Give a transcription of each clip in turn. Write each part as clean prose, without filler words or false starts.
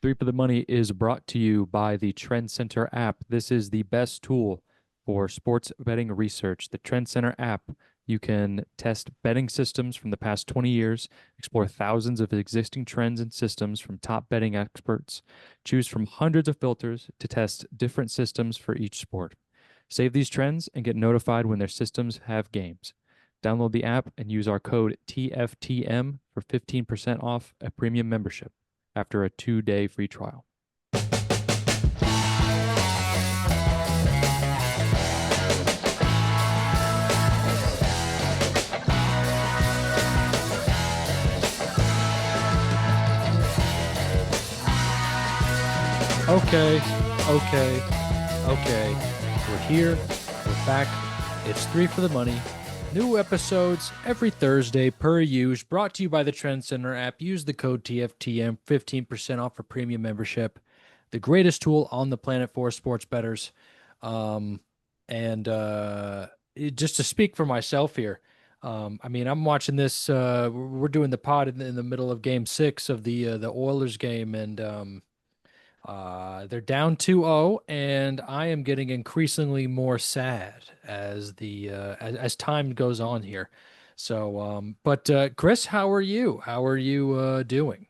Three for the Money is brought to you by the Trend Center app. This is the best tool for sports betting research. The Trend Center app, you can test betting systems from the past 20 years, explore thousands of existing trends and systems from top betting experts, choose from hundreds of filters to test different systems for each sport. Save these trends and get notified when their systems have games. Download the app and use our code TFTM for 15% off a premium membership after a 2-day free trial. Okay. We're here. We're back. It's Three for the Money. New episodes every Thursday per usual. Brought to you by the Trend Center app. Use the code TFTM, 15% off for premium membership. The greatest tool on the planet for sports bettors. Just to speak for myself here, I'm watching this. We're doing the pod in the middle of Game 6 of the Oilers game, and they're down 2-0, and I am getting increasingly more sad as time goes on here. So, Chris, how are you? How are you doing?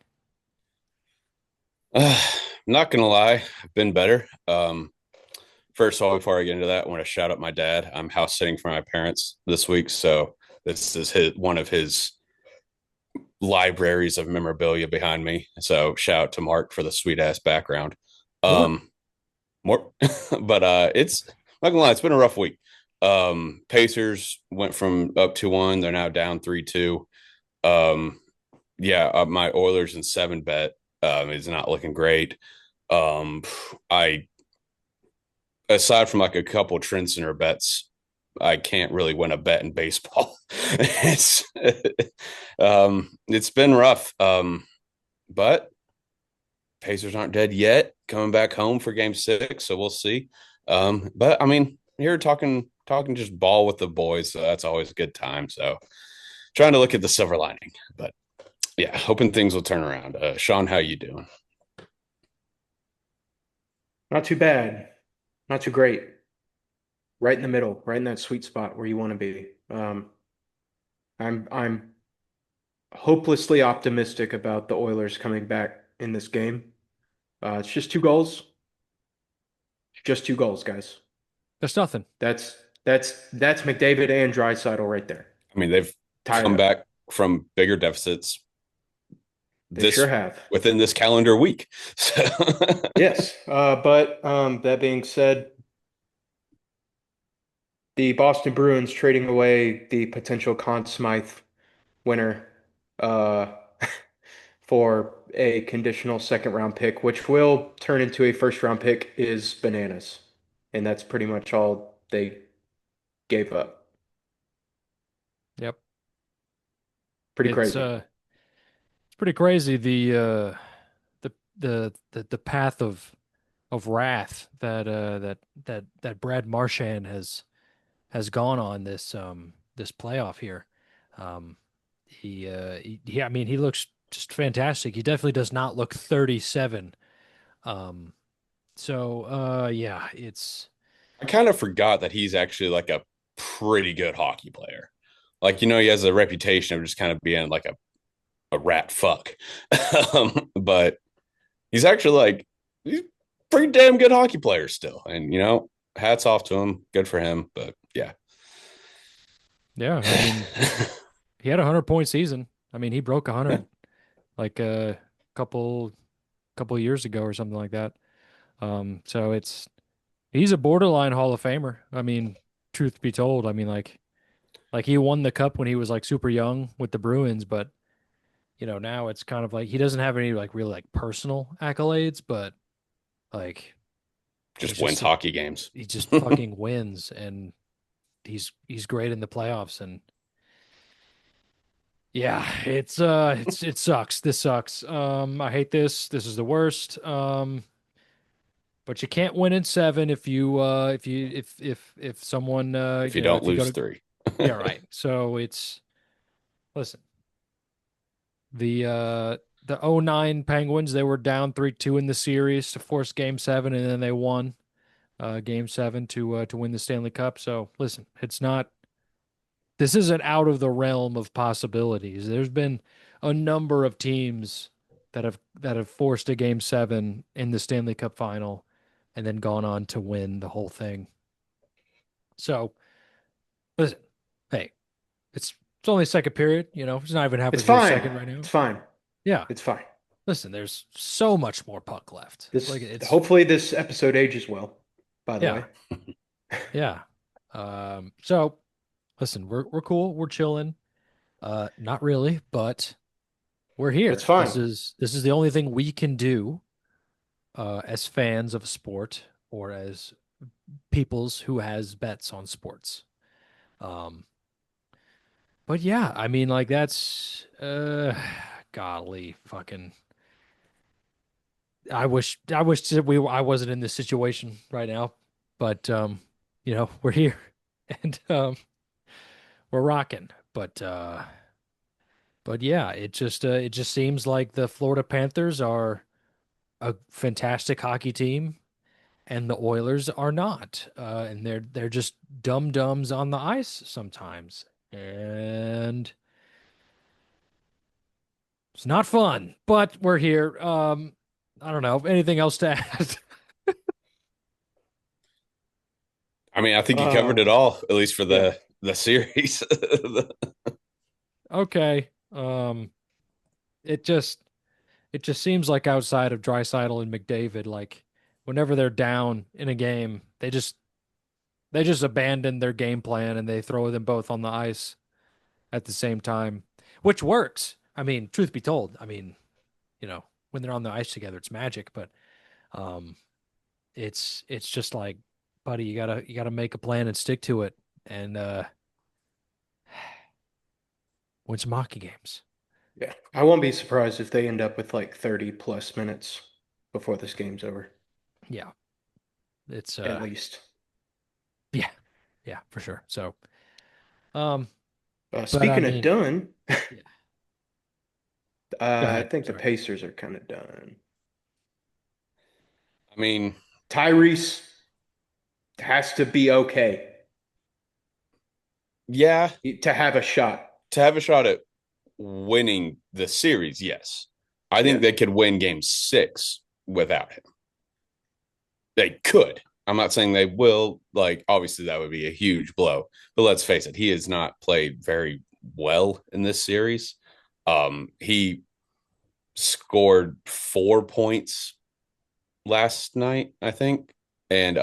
Not gonna lie, I've been better. First of all, before I get into that, I want to shout out my dad. I'm house sitting for my parents this week, so this is one of his libraries of memorabilia behind me. So shout out to Mark for the sweet ass background. More. Um, More, but it's not gonna lie, it's been a rough week. Pacers went from up 2-1, they're now down 3-2. Um, yeah, my Oilers and 7 bet is not looking great. I aside from like a couple trend center bets, I can't really win a bet in baseball. It's been rough. But Pacers aren't dead yet. Coming back home for Game 6, so we'll see. But I mean, here talking just ball with the boys, so that's always a good time. So trying to look at the silver lining, but yeah, hoping things will turn around. Sean, how you doing? Not too bad. Not too great. Right in the middle, right in that sweet spot where you want to be. I'm hopelessly optimistic about the Oilers coming back in this game. It's just two goals. Just two goals, guys. That's nothing. That's McDavid and Draisaitl right there. I mean, they've Tied come up. back from bigger deficits They sure this have. within this calendar week. So Yes. But that being said, the Boston Bruins trading away the potential Conn Smythe winner uh, for a conditional second round pick, which will turn into a first round pick, is bananas. And that's pretty much all they gave up. Yep. Pretty It's crazy. uh it's pretty crazy the path of wrath that Brad Marchand has gone on this playoff here. Um I mean, he looks just fantastic. He definitely does not look 37. Um yeah, it's I kind of forgot that he's actually like a pretty good hockey player. Like, he has a reputation of just kind of being like a rat fuck. But he's actually he's a pretty damn good hockey player still. And, hats off to him. Good for him. But yeah. yeah, I mean, he had a 100-point season. I mean, he broke 100 like a couple couple years ago or something like that. So he's a borderline Hall of Famer. I mean, truth be told, I mean like he won the cup when he was like super young with the Bruins, but now it's kind of like he doesn't have any like really like personal accolades, but like Just it's wins just hockey games. he just fucking wins, and he's great in the playoffs. And yeah, it sucks. This sucks. I hate this. This is the worst. But you can't win in 7 if someone If you don't if you go lose to, 3. yeah, right. So listen, the the '09 Penguins, they were down 3-2 in the series to force game 7, and then they won game 7 to win the Stanley Cup. So listen, this isn't out of the realm of possibilities. There's been a number of teams that have forced a game 7 in the Stanley Cup final and then gone on to win the whole thing. So listen, hey, it's only second period, it's not even halfway It's through the fine. second right now. It's fine. Yeah. It's fine. Listen, there's so much more puck left. This Like it's hopefully this episode ages well, by the yeah, way. yeah. So listen, we're cool, we're chilling. Not really, but we're That's here. fine. This is the only thing we can do as fans of a sport or as peoples who has bets on sports. Um, but yeah, I mean, like that's golly, fucking. I wish that I wasn't in this situation right now, but we're here and we're rocking. But yeah, it just seems like the Florida Panthers are a fantastic hockey team and the Oilers are not. And they're just dum dums on the ice sometimes. And it's not fun, but we're here. I don't know. Anything else to add? I mean, I think you covered it all, at least for Yeah. the series. Okay. It just seems like outside of Draisaitl and McDavid, like whenever they're down in a game, they just abandon their game plan and they throw them both on the ice at the same time, which works. I mean, truth be told, I mean, when they're on the ice together, it's magic, but um it's just like, buddy, you gotta make a plan and stick to it and win some hockey games. Yeah. I won't be surprised if they end up with like 30 plus minutes before this game's over, Yeah. It's at least. yeah, yeah, for sure. So um but I Speaking of mean, done, yeah, go I ahead. think the Sorry. Pacers are kind of done. I mean, Tyrese has to be okay yeah, to have a shot. to have a shot at winning the series, yes. I think Yeah. they could win game 6 without him. They could. I'm not saying they will. Like, obviously, that would be a huge blow. But let's face it, he has not played very well in this series. He scored 4 points last night, I think. And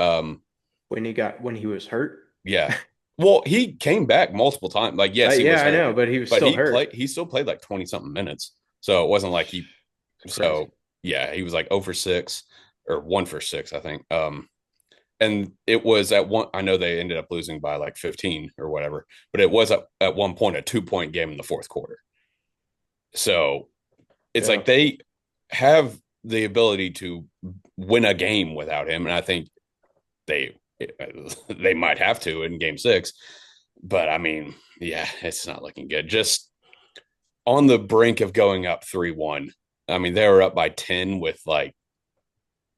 When he was hurt. yeah. Well, he came back multiple times. Like, yes, he was Yeah, I hurt, know, but he was but still hurt. he still played like 20 something minutes. So it wasn't like he It's crazy. so yeah, he was like 0 for 6 or 1 for 6, I think. And it was at one, I know they ended up losing by like 15 or whatever, but it was at one point a 2 point game in the fourth quarter. So it's Yeah. like they have the ability to win a game without him. And I think they they might have to in game 6. But I mean, yeah, it's not looking good. Just on the brink of going up 3-1. I mean, they were up by 10 with like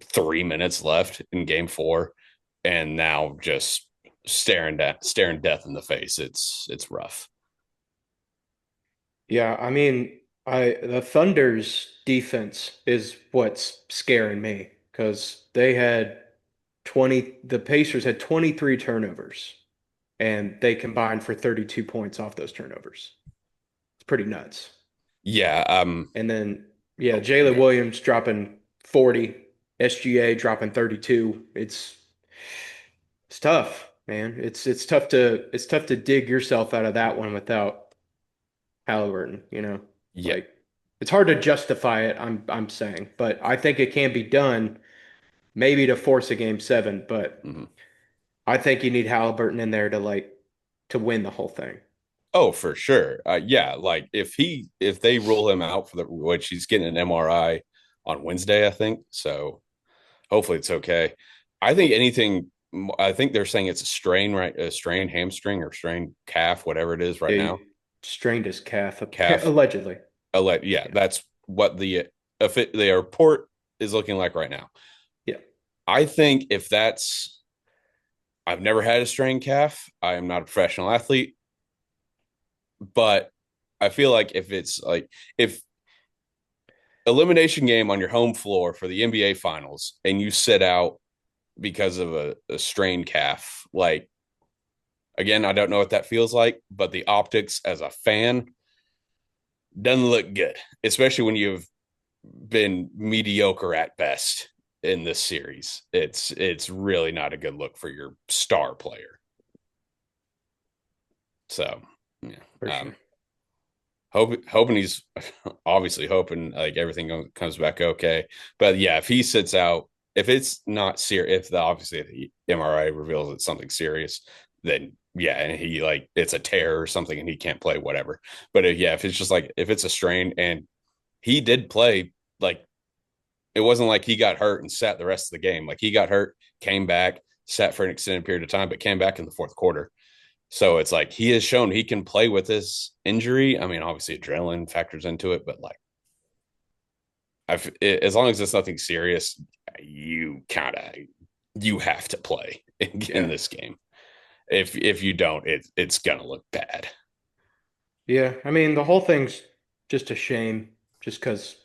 3 minutes left in game 4, and now just staring death in the face. It's rough. Yeah, I mean, I the Thunder's defense is what's scaring me because the Pacers had 23 turnovers and they combined for 32 points off those turnovers. It's pretty nuts. Yeah. And then yeah, Jalen Yeah. Williams dropping 40, SGA dropping 32. It's tough, man. It's tough to dig yourself out of that one without Haliburton. Yeah. Like it's hard to justify it, I'm saying, but I think it can be done maybe to force a game 7, but Mhm. I think you need Haliburton in there to win the whole thing. Oh, for sure. Yeah. Like if they rule him out for which he's getting an MRI on Wednesday, I think. So hopefully it's okay. I think anything. I think they're saying it's a strain, right? A strained hamstring or strained calf, whatever it is right Yeah, now. he strained his calf, Calf. allegedly. Yeah, Yeah. that's what the report is looking like right now. Yeah. I think if that's, I've never had a strained calf. I am not a professional athlete, but I feel like if elimination game on your home floor for the NBA finals and you sit out because of a strained calf, like, again, I don't know what that feels like, but the optics as a fan doesn't look good, especially when you've been mediocre at best in this series. It's really not a good look for your star player. So yeah, For sure. hoping he's obviously hoping like everything comes back okay. But yeah, if he sits out, if it's not serious, obviously the MRI reveals it's something serious, then yeah, and he like it's a tear or something and he can't play, whatever. But yeah, if it's just like if it's a strain and he did play, like it wasn't like he got hurt and sat the rest of the game. Like he got hurt, came back, sat for an extended period of time, but came back in the fourth quarter. So it's like he has shown he can play with this injury. I mean, obviously adrenaline factors into it, but like as long as it's nothing serious, you have to play in this game. If you don't, it's gonna look bad. Yeah. I mean, the whole thing's just a shame just because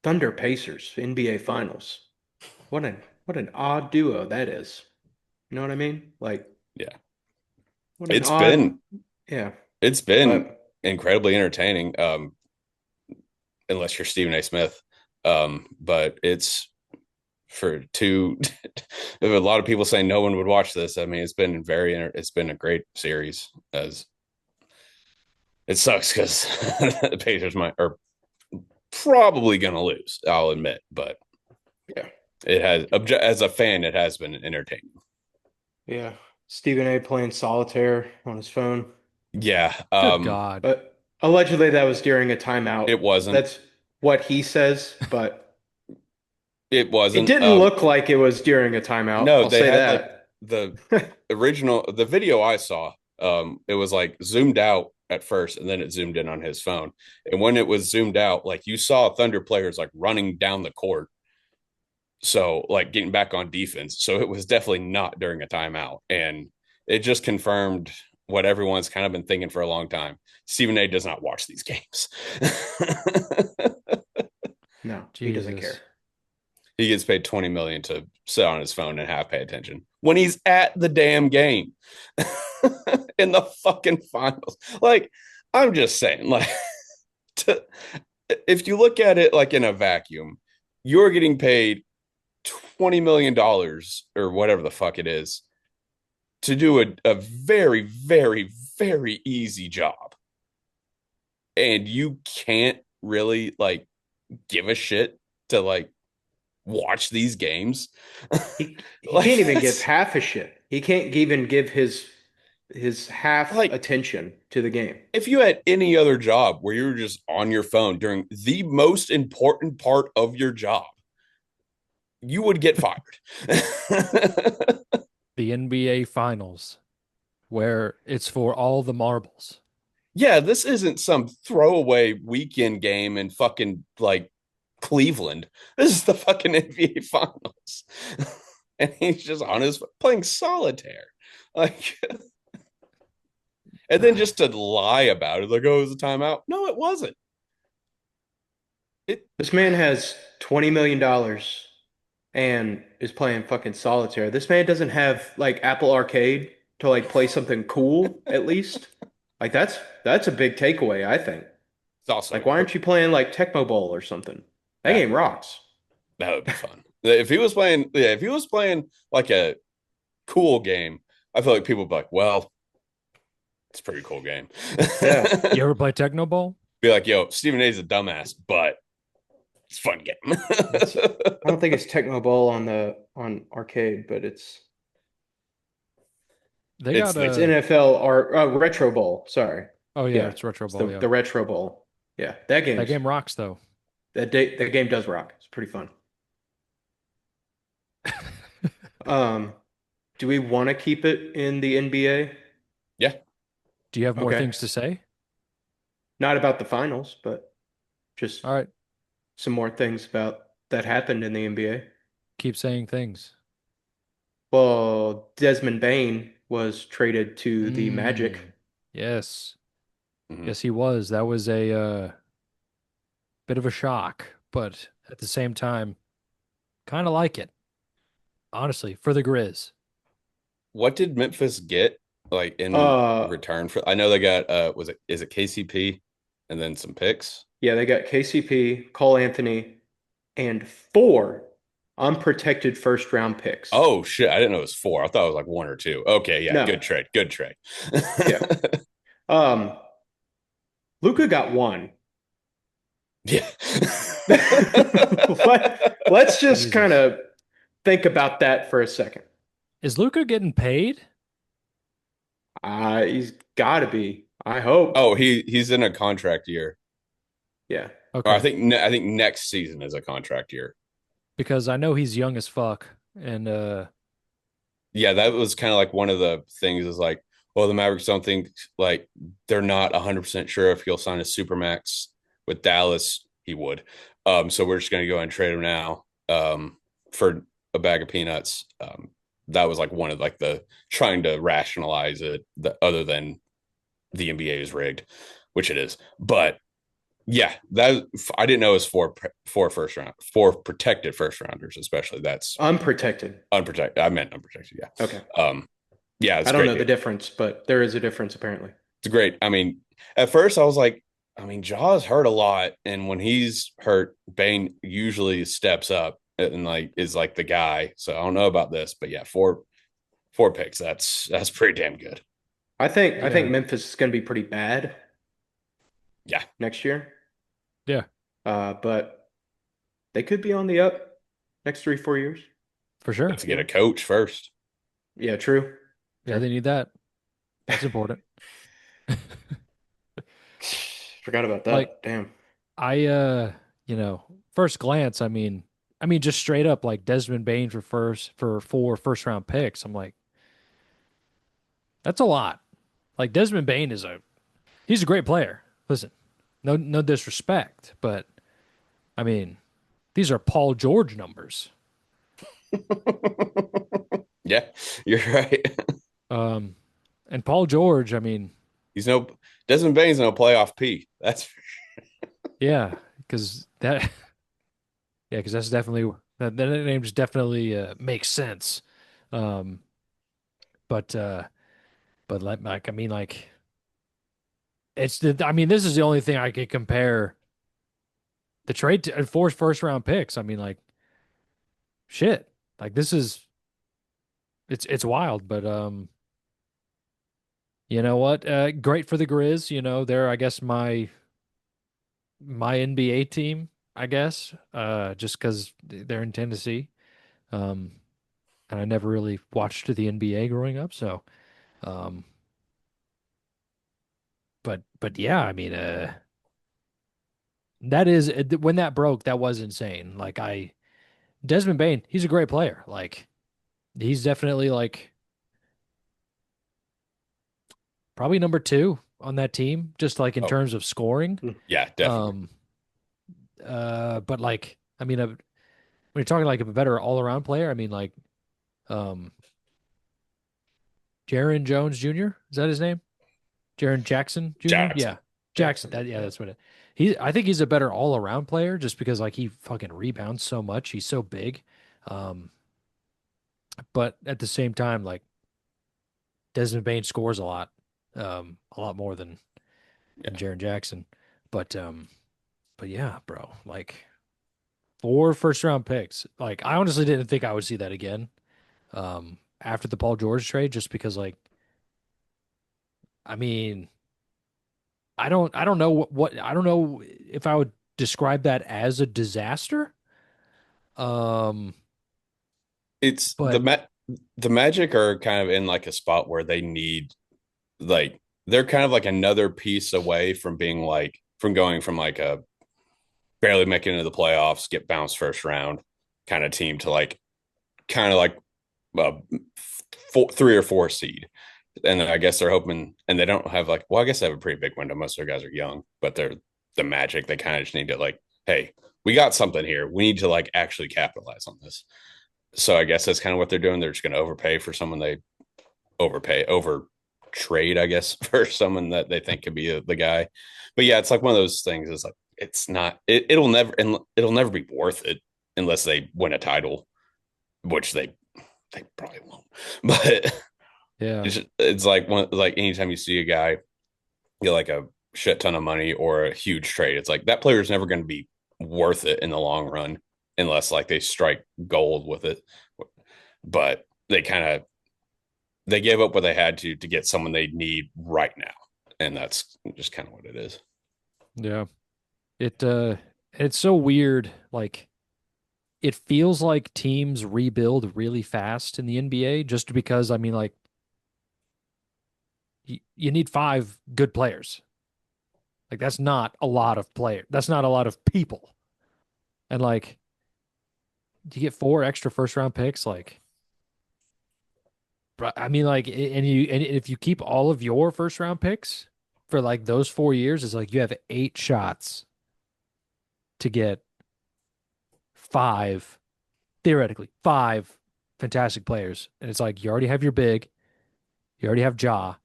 Thunder Pacers, NBA Finals. What an odd duo that is. You know what I mean? Like, Yeah, what an it's odd, been yeah. it's been But incredibly entertaining. Unless you're Stephen A. Smith. But it's for two. A lot of people say no one would watch this. I mean, it's been a great series. As it sucks because the Pacers are probably going to lose. I'll admit, but yeah, it has as a fan, it has been entertaining. yeah. Stephen A playing solitaire on his phone. Good Yeah, God. But allegedly that was during a timeout. it wasn't. That's what he says, but It it wasn't. didn't look like it was during a timeout. No, I'll they say had like that. the the video I saw. It was like zoomed out at first, and then it zoomed in on his phone. And when it was zoomed out, like you saw Thunder players like running down the court, so like getting back on defense. So it was definitely not during a timeout, and it just confirmed what everyone's kind of been thinking for a long time. Stephen A. does not watch these games. No, he doesn't care. Jesus. He gets paid 20 million to sit on his phone and half pay attention when he's at the damn game in the fucking finals. Like, I'm just saying, like, to, if you look at it like in a vacuum, you're getting paid $20 million or whatever the fuck it is to do a very, very, very easy job. And you can't really like give a shit to like watch these games. He Like can't even give that's half a shit. He can't even give his half like attention to the game. if you had any other job where you were just on your phone during the most important part of your job, you would get fired. The NBA Finals, where it's for all the marbles. Yeah, this isn't some throwaway weekend game in fucking like Cleveland. This is the fucking NBA Finals. And he's just on his playing solitaire. Like, and then just to lie about it, like, oh, it was a timeout. No, it wasn't. It This man has $20 million and is playing fucking solitaire. This man doesn't have like Apple Arcade to like play something cool at least. Like that's a big takeaway, I think. it's also Like why aren't you playing like Tecmo Bowl or something? That that game rocks. that would be fun. If he was playing, yeah, if he was playing like a cool game, I feel like people would be like, well, it's a pretty cool game. Yeah. You ever play Techno Bowl? Be like, yo, Stephen A's a dumbass, but it's a fun game. It's I don't think it's Tecmo Bowl on arcade, but They it's got the it's a. NFL or Retro Bowl. Sorry. Oh yeah, Yeah. it's Retro It's Bowl. Yeah, the Retro Bowl. Yeah. that game rocks though. That game does rock. It's pretty fun. Um, do we want to keep it in the NBA? yeah. Do you have more Okay. things to say? Not about the finals, but Just All right. some more things about that happened in the NBA. Keep saying things. Well, Desmond Bain was traded to the Magic. Yes. Mhm. Yes, he was. That was a bit of a shock, but at the same time, kind of like it, honestly, for the Grizz. What did Memphis get like in Uh, return for? I know they got is it KCP and then some picks. yeah, they got KCP, Cole Anthony, and four unprotected first round picks. Oh shit, I didn't know it was four. I thought it was like one or two. Okay, yeah, No, good trade. Good trade. yeah. Um, Luca got one. Yeah. Let's just kind Jesus. of think about that for a second. Is Luca getting paid? He's got to be. I hope. Oh, he's in a contract year. Yeah. Or Okay. I think next season is a contract year. Because I know he's young as fuck. And Yeah, that was kind of like one of the things is like, well, the Mavericks don't think like they're not 100% sure if he'll sign a supermax with Dallas. He would. So we're just going to go and trade him now for a bag of peanuts. That was like one of like the trying to rationalize it, other than the NBA is rigged, which it is. But yeah, that I didn't know it was four protected first rounders, especially that's Unprotected. unprotected. I meant unprotected. Okay. Yeah. Yeah, it's I a don't great know the deal. difference, but there is a difference apparently. It's great. I mean, at first I was like, I mean, Jaw's hurt a lot, and when he's hurt, Bane usually steps up and like is like the guy. So I don't know about this, but yeah, four picks. That's pretty damn good. I think yeah. Memphis is going to be pretty bad Yeah, next year. Yeah, But they could be on the up next 3, 4 years. for have sure. to You get a know? coach first. Yeah, true. Yeah, True. they need that. That's important. Forgot about Like that. Damn. I first glance, I mean just straight up like Desmond Bain for four first round picks. I'm like, that's a lot. Like Desmond Bain he's a great player. Listen, no disrespect, but I mean, these are Paul George numbers. Yeah, you're right. Um and Paul George, I mean, He's no Desmond Bane's no playoff P. That's yeah, because that yeah, because that's definitely that name just definitely makes sense. Um but like I mean like I mean this is the only thing I could compare the trade to four first round picks. I mean like shit. Like this is it's wild, but you know what? Great for the Grizz. You know, they're I guess my NBA team. I guess just because they're in Tennessee. Um, and I never really watched the NBA growing up, so um, but yeah, I mean, that is when that broke, that was insane. Like Desmond Bain, he's a great player. Like he's definitely like probably number two on that team, just like in oh terms of scoring. yeah, definitely. Um, but like, I mean, when you're talking like a better all around player, I mean, like, um, Jaron Jones Jr. Is that his name? Jaron Jackson Jr. Jackson. Yeah, Jackson. Jackson. Yeah, Yeah. that's what it. I think he's a better all around player just because like he fucking rebounds so much. He's so big. Um, but at the same time, like Desmond Bain scores a lot more than Yeah. Jaron Jackson. But but yeah, bro, like four first round picks. Like I honestly didn't think I would see that again. After the Paul George trade, just because like I mean I don't know what I don't know if I would describe that as a disaster. Um, It's but the Magic are kind of in like a spot where they need like they're kind of like another piece away from being like from going from like a barely making it into the playoffs, get bounced first round kind of team to like kind of like a three or four seed. And I guess they're hoping, and they don't have like, well, I guess they have a pretty big window. Most of their guys are young, but they're the Magic. They kind of just need to like, hey, we got something here. We need to like actually capitalize on this. So I guess that's kind of what they're doing. They're just going to overpay for someone they over trade, I guess, for someone that they think could be the guy. But yeah, it's like one of those things. It's like it's not. It'll never be worth it unless they win a title, which they probably won't. But Yeah. it's like like anytime you see a guy get like a shit ton of money or a huge trade, it's like that player is never going to be worth it in the long run unless like they strike gold with it. But they gave up what they had to get someone they need right now, and that's just kind of what it is. Yeah. It's so weird. Like it feels like teams rebuild really fast in the NBA just because I mean like you need five good players. Like that's not a lot of players. That's not a lot of people. And like you get four extra first round picks like I mean like and if you keep all of your first round picks for like those 4 years it's like you have 8 shots to get five theoretically five fantastic players. And it's like you already have your big, you already have Ja.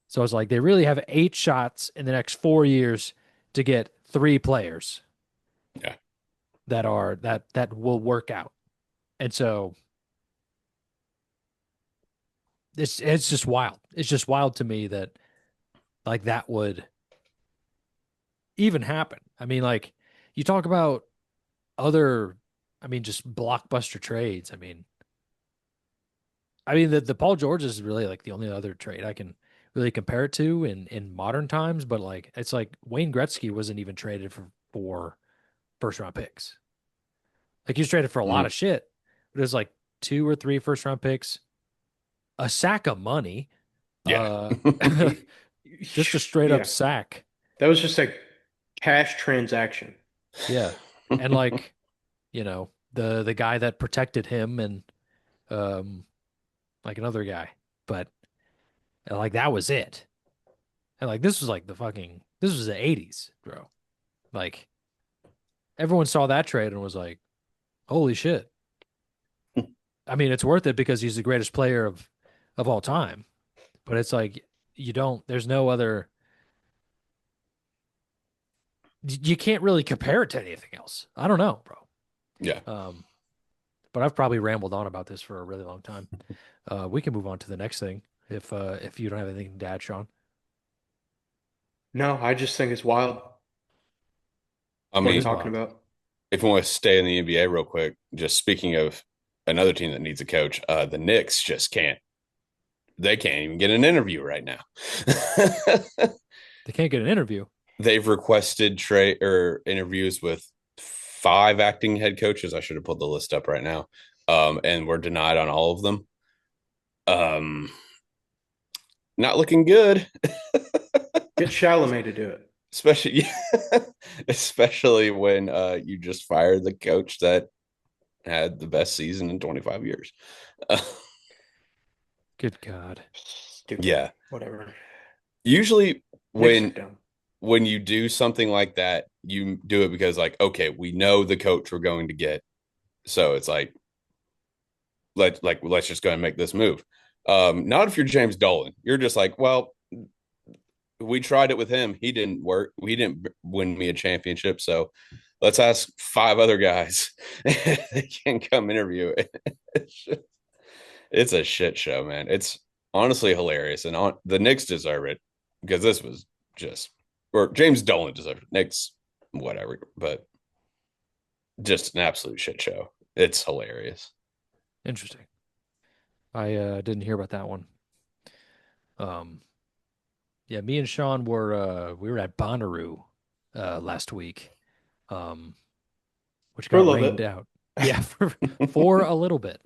So it's like they really have 8 shots in the next 4 years to get three players Yeah, that will work out. And so it's just wild. It's just wild to me that like that would even happen. I mean, like you talk about other, I mean, just blockbuster trades. I mean the Paul George is really like the only other trade I can really compare it to in modern times. But like it's like Wayne Gretzky wasn't even traded for first round picks. Like he was traded for a lot mm-hmm. of shit. But it was like two or three first round picks, a sack of money, Yeah. uh, just a straight up Yeah, sack. that was just a cash transaction. Yeah, and like the guy that protected him and um like another guy, but like that was it. And like this was like this was the 80s, bro. Like everyone saw that trade and was like, "Holy shit." I mean, it's worth it because he's the greatest player of all time. But it's like you don't there's no other you can't really compare it to anything else. I don't know, bro. Yeah. But I've probably rambled on about this for a really long time. We can move on to the next thing if you don't have anything to add, Sean. No, I just think it's wild. I It Worth is mean, talking wild. about. if we want to stay in the NBA real quick, just speaking of another team that needs a coach, the Knicks just can't. They can't even get an interview right now. They can't get an interview. They've requested trade or interviews with 5 acting head coaches. I should have pulled the list up right now, and were denied on all of them. Um, not looking good, Get Chalamet to do it. especially especially when you just fired the coach that had the best season in 25 years. Uh, Good God. Stupid. yeah, Whatever. usually Knicks are when dumb. you do something like that, you do it because like, okay, we know the coach we're going to get, so it's like let's just go and make this move. Not if you're James Dolan. You're just like, well, we tried it with him. He didn't work. He didn't win me a championship. So let's ask 5 other guys. They can come interview. It's a shit show, man. It's honestly hilarious. And the Knicks deserve it because this was just, or James Dolan deserves it. Knicks, whatever. But just an absolute shit show. It's hilarious. Interesting. I didn't hear about that one. Um, yeah, me and Sean were we were at Bonnaroo last week, um, which For a got little rained bit. out. Yeah, for a little bit.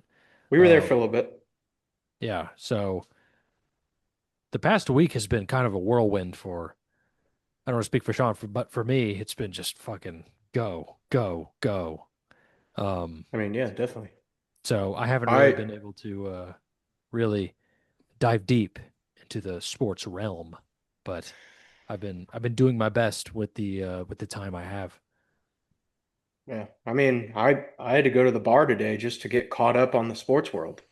We were there Um, for a little bit. yeah, so the past week has been kind of a whirlwind for I don't want to speak for Sean, but for me, it's been just fucking go, go, go. Um, I mean, yeah, definitely. so I haven't really I been able to really dive deep into the sports realm, but I've been doing my best with the time I have. Yeah. I mean, I had to go to the bar today just to get caught up on the sports world.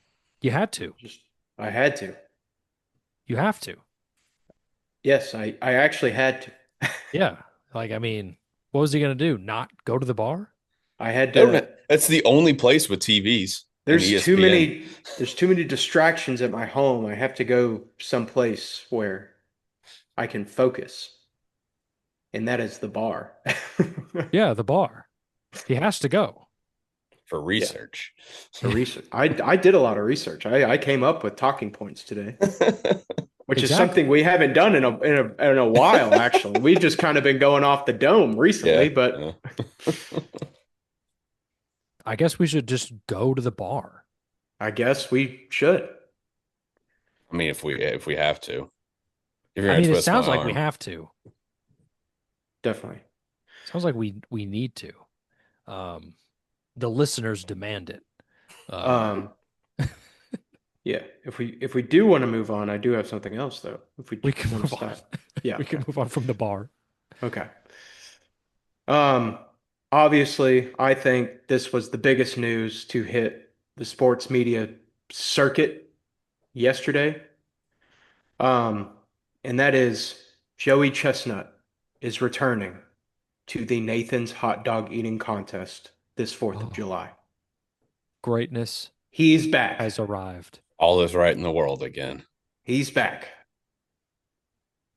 You had to. Just I had to. You have to. Yes, I actually had to. Yeah. Like, I mean, what was he gonna do? Not go to the bar? I had to. Internet. That's the only place with TVs and There's too ESPN. many there's too many distractions at my home. I have to go someplace where I can focus, and that is the bar. Yeah, the bar. He has to go. For Yeah, research. for research. I did a lot of research. I came up with talking points today, which is Exactly. something we haven't done in a while, actually. We've just kind of been going off the dome recently, Yeah. but I guess we should just go to the bar. I guess we should. I mean, if we have to, if you're I gonna mean, it twist my sounds like we arm, have to. Definitely. Sounds like we need to. Um, the listeners demand it. Um, yeah. If we do want to move on, I do have something else though. If we We can want to move on. stop. Yeah, We can okay. move on from the bar. Okay. Um, Obviously, I think this was the biggest news to hit the sports media circuit yesterday. Um, and that is Joey Chestnut is returning to the Nathan's hot dog eating contest this 4th of Oh, July. greatness He's back. has arrived. all is right in the world again. He's back.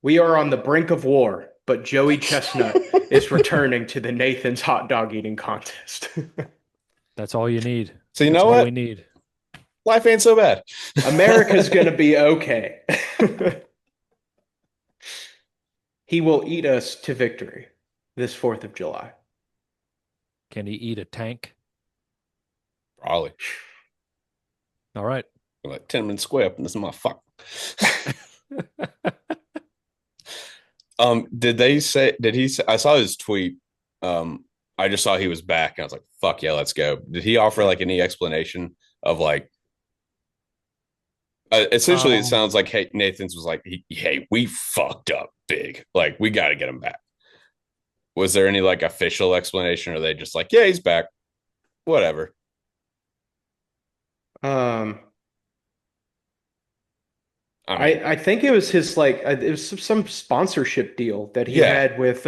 We are on the brink of war, but Joey Chestnut is returning to the Nathan's hot dog eating contest. That's all you need. So you That's know all what? we need. Life ain't so bad. America's going to be okay. He will eat us to victory this 4th of July. Can he eat a tank? Probably All right. like 10 minutes square up in this motherfucker. Did he say, I saw his tweet. I just saw he was back and I was like, fuck yeah, let's go. Did he offer like any explanation of like, essentially it Um, sounds like, hey, Nathan's was like, hey, we fucked up big. Like, we got to get him back. Was there any like official explanation or are they just like, yeah, he's back? Whatever. Um, I mean, I think it was his it was some sponsorship deal that he yeah, had with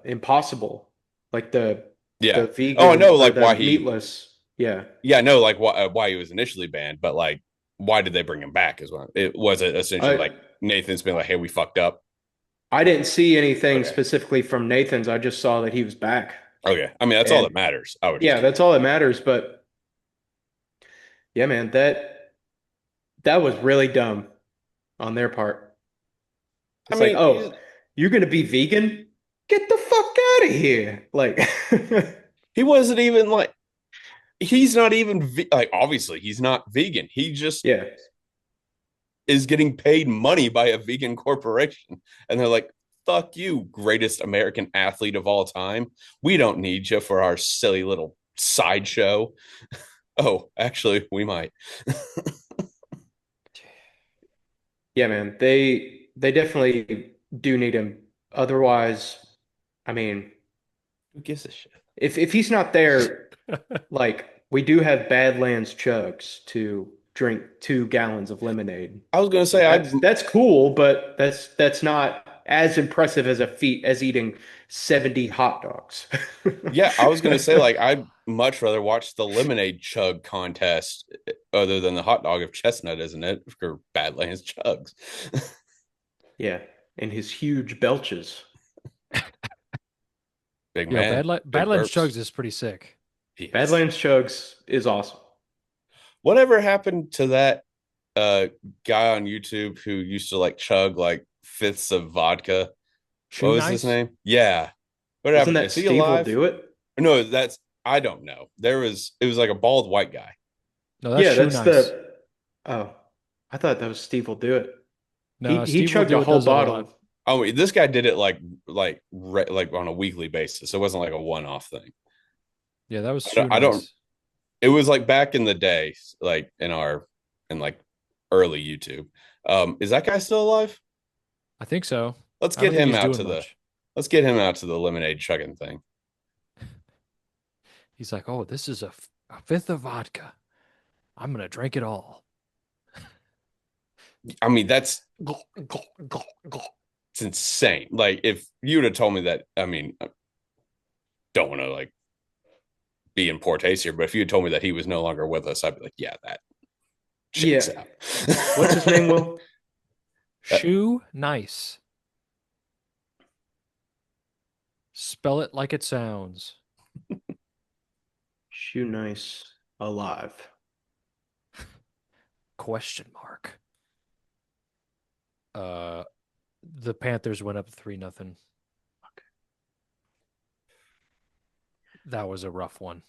Impossible, like yeah. the Oh, I vegan know or like the why he, meatless. Yeah. yeah, no, like why he was initially banned, but like, why did they bring him back as well? It was it essentially I like Nathan's been like, hey, we fucked up. I didn't see anything Okay. specifically from Nathan's. I just saw that he was back. Okay. I mean, that's all And that matters. I would yeah, just that's all that matters, but yeah, man, that was really dumb on their part. I It's like, mean, "Oh, you're going to be vegan? Get the fuck out of here." Like he wasn't even like he's not even like obviously he's not vegan. He just yeah. is getting paid money by a vegan corporation, and they're like, "Fuck you, greatest American athlete of all time. We don't need you for our silly little sideshow." Oh, actually, we might. Yeah, man. They definitely do need him. Otherwise, I mean, Who gives a shit? if he's not there, like we do have Badlands chugs to drink 2 gallons of lemonade. I was gonna say Like I that's cool, but that's not as impressive as a feat as eating 70 hot dogs. yeah, I was gonna say like I'd much rather watch the lemonade chug contest other than the hot dog of Chestnut, isn't it? For Badlands chugs. Yeah, and his huge belches. Big Yo, man, big Badlands burps. Chugs is pretty sick. Yes. Badlands chugs is awesome. Whatever happened to that uh guy on YouTube who used to like chug like fifths of vodka? What Shoe was his nice? name? Yeah. What Isn't happened? that Is he Steve will alive? do it? No, that's I don't know. It was like a bald white guy. No, that's Yeah, shoe that's nice. the oh, I thought that was Steve will do it. No, He Steve will chugged a do it whole does it a lot. bottle. Oh, wait, this guy did it like on a weekly basis. It wasn't like a one-off thing. Yeah, that was shoe I don't nice. it was like back in the day, like in like early YouTube. Is that guy still alive? I think so. let's I don't get think him he's out doing to the much. let's get him out to the lemonade chugging thing. He's like, oh, this is a fifth of vodka. I'm gonna drink it all. I mean, it's insane. Like if you would have told me that, I mean, I don't want to like be in poor taste here, but if you had told me that he was no longer with us, I'd be like, yeah, that checks Yeah. out. What's his name, Will? Shoe nice. Spell it like it sounds. Shoe Nice alive. Question mark. The Panthers went up 3-0. That was a rough one.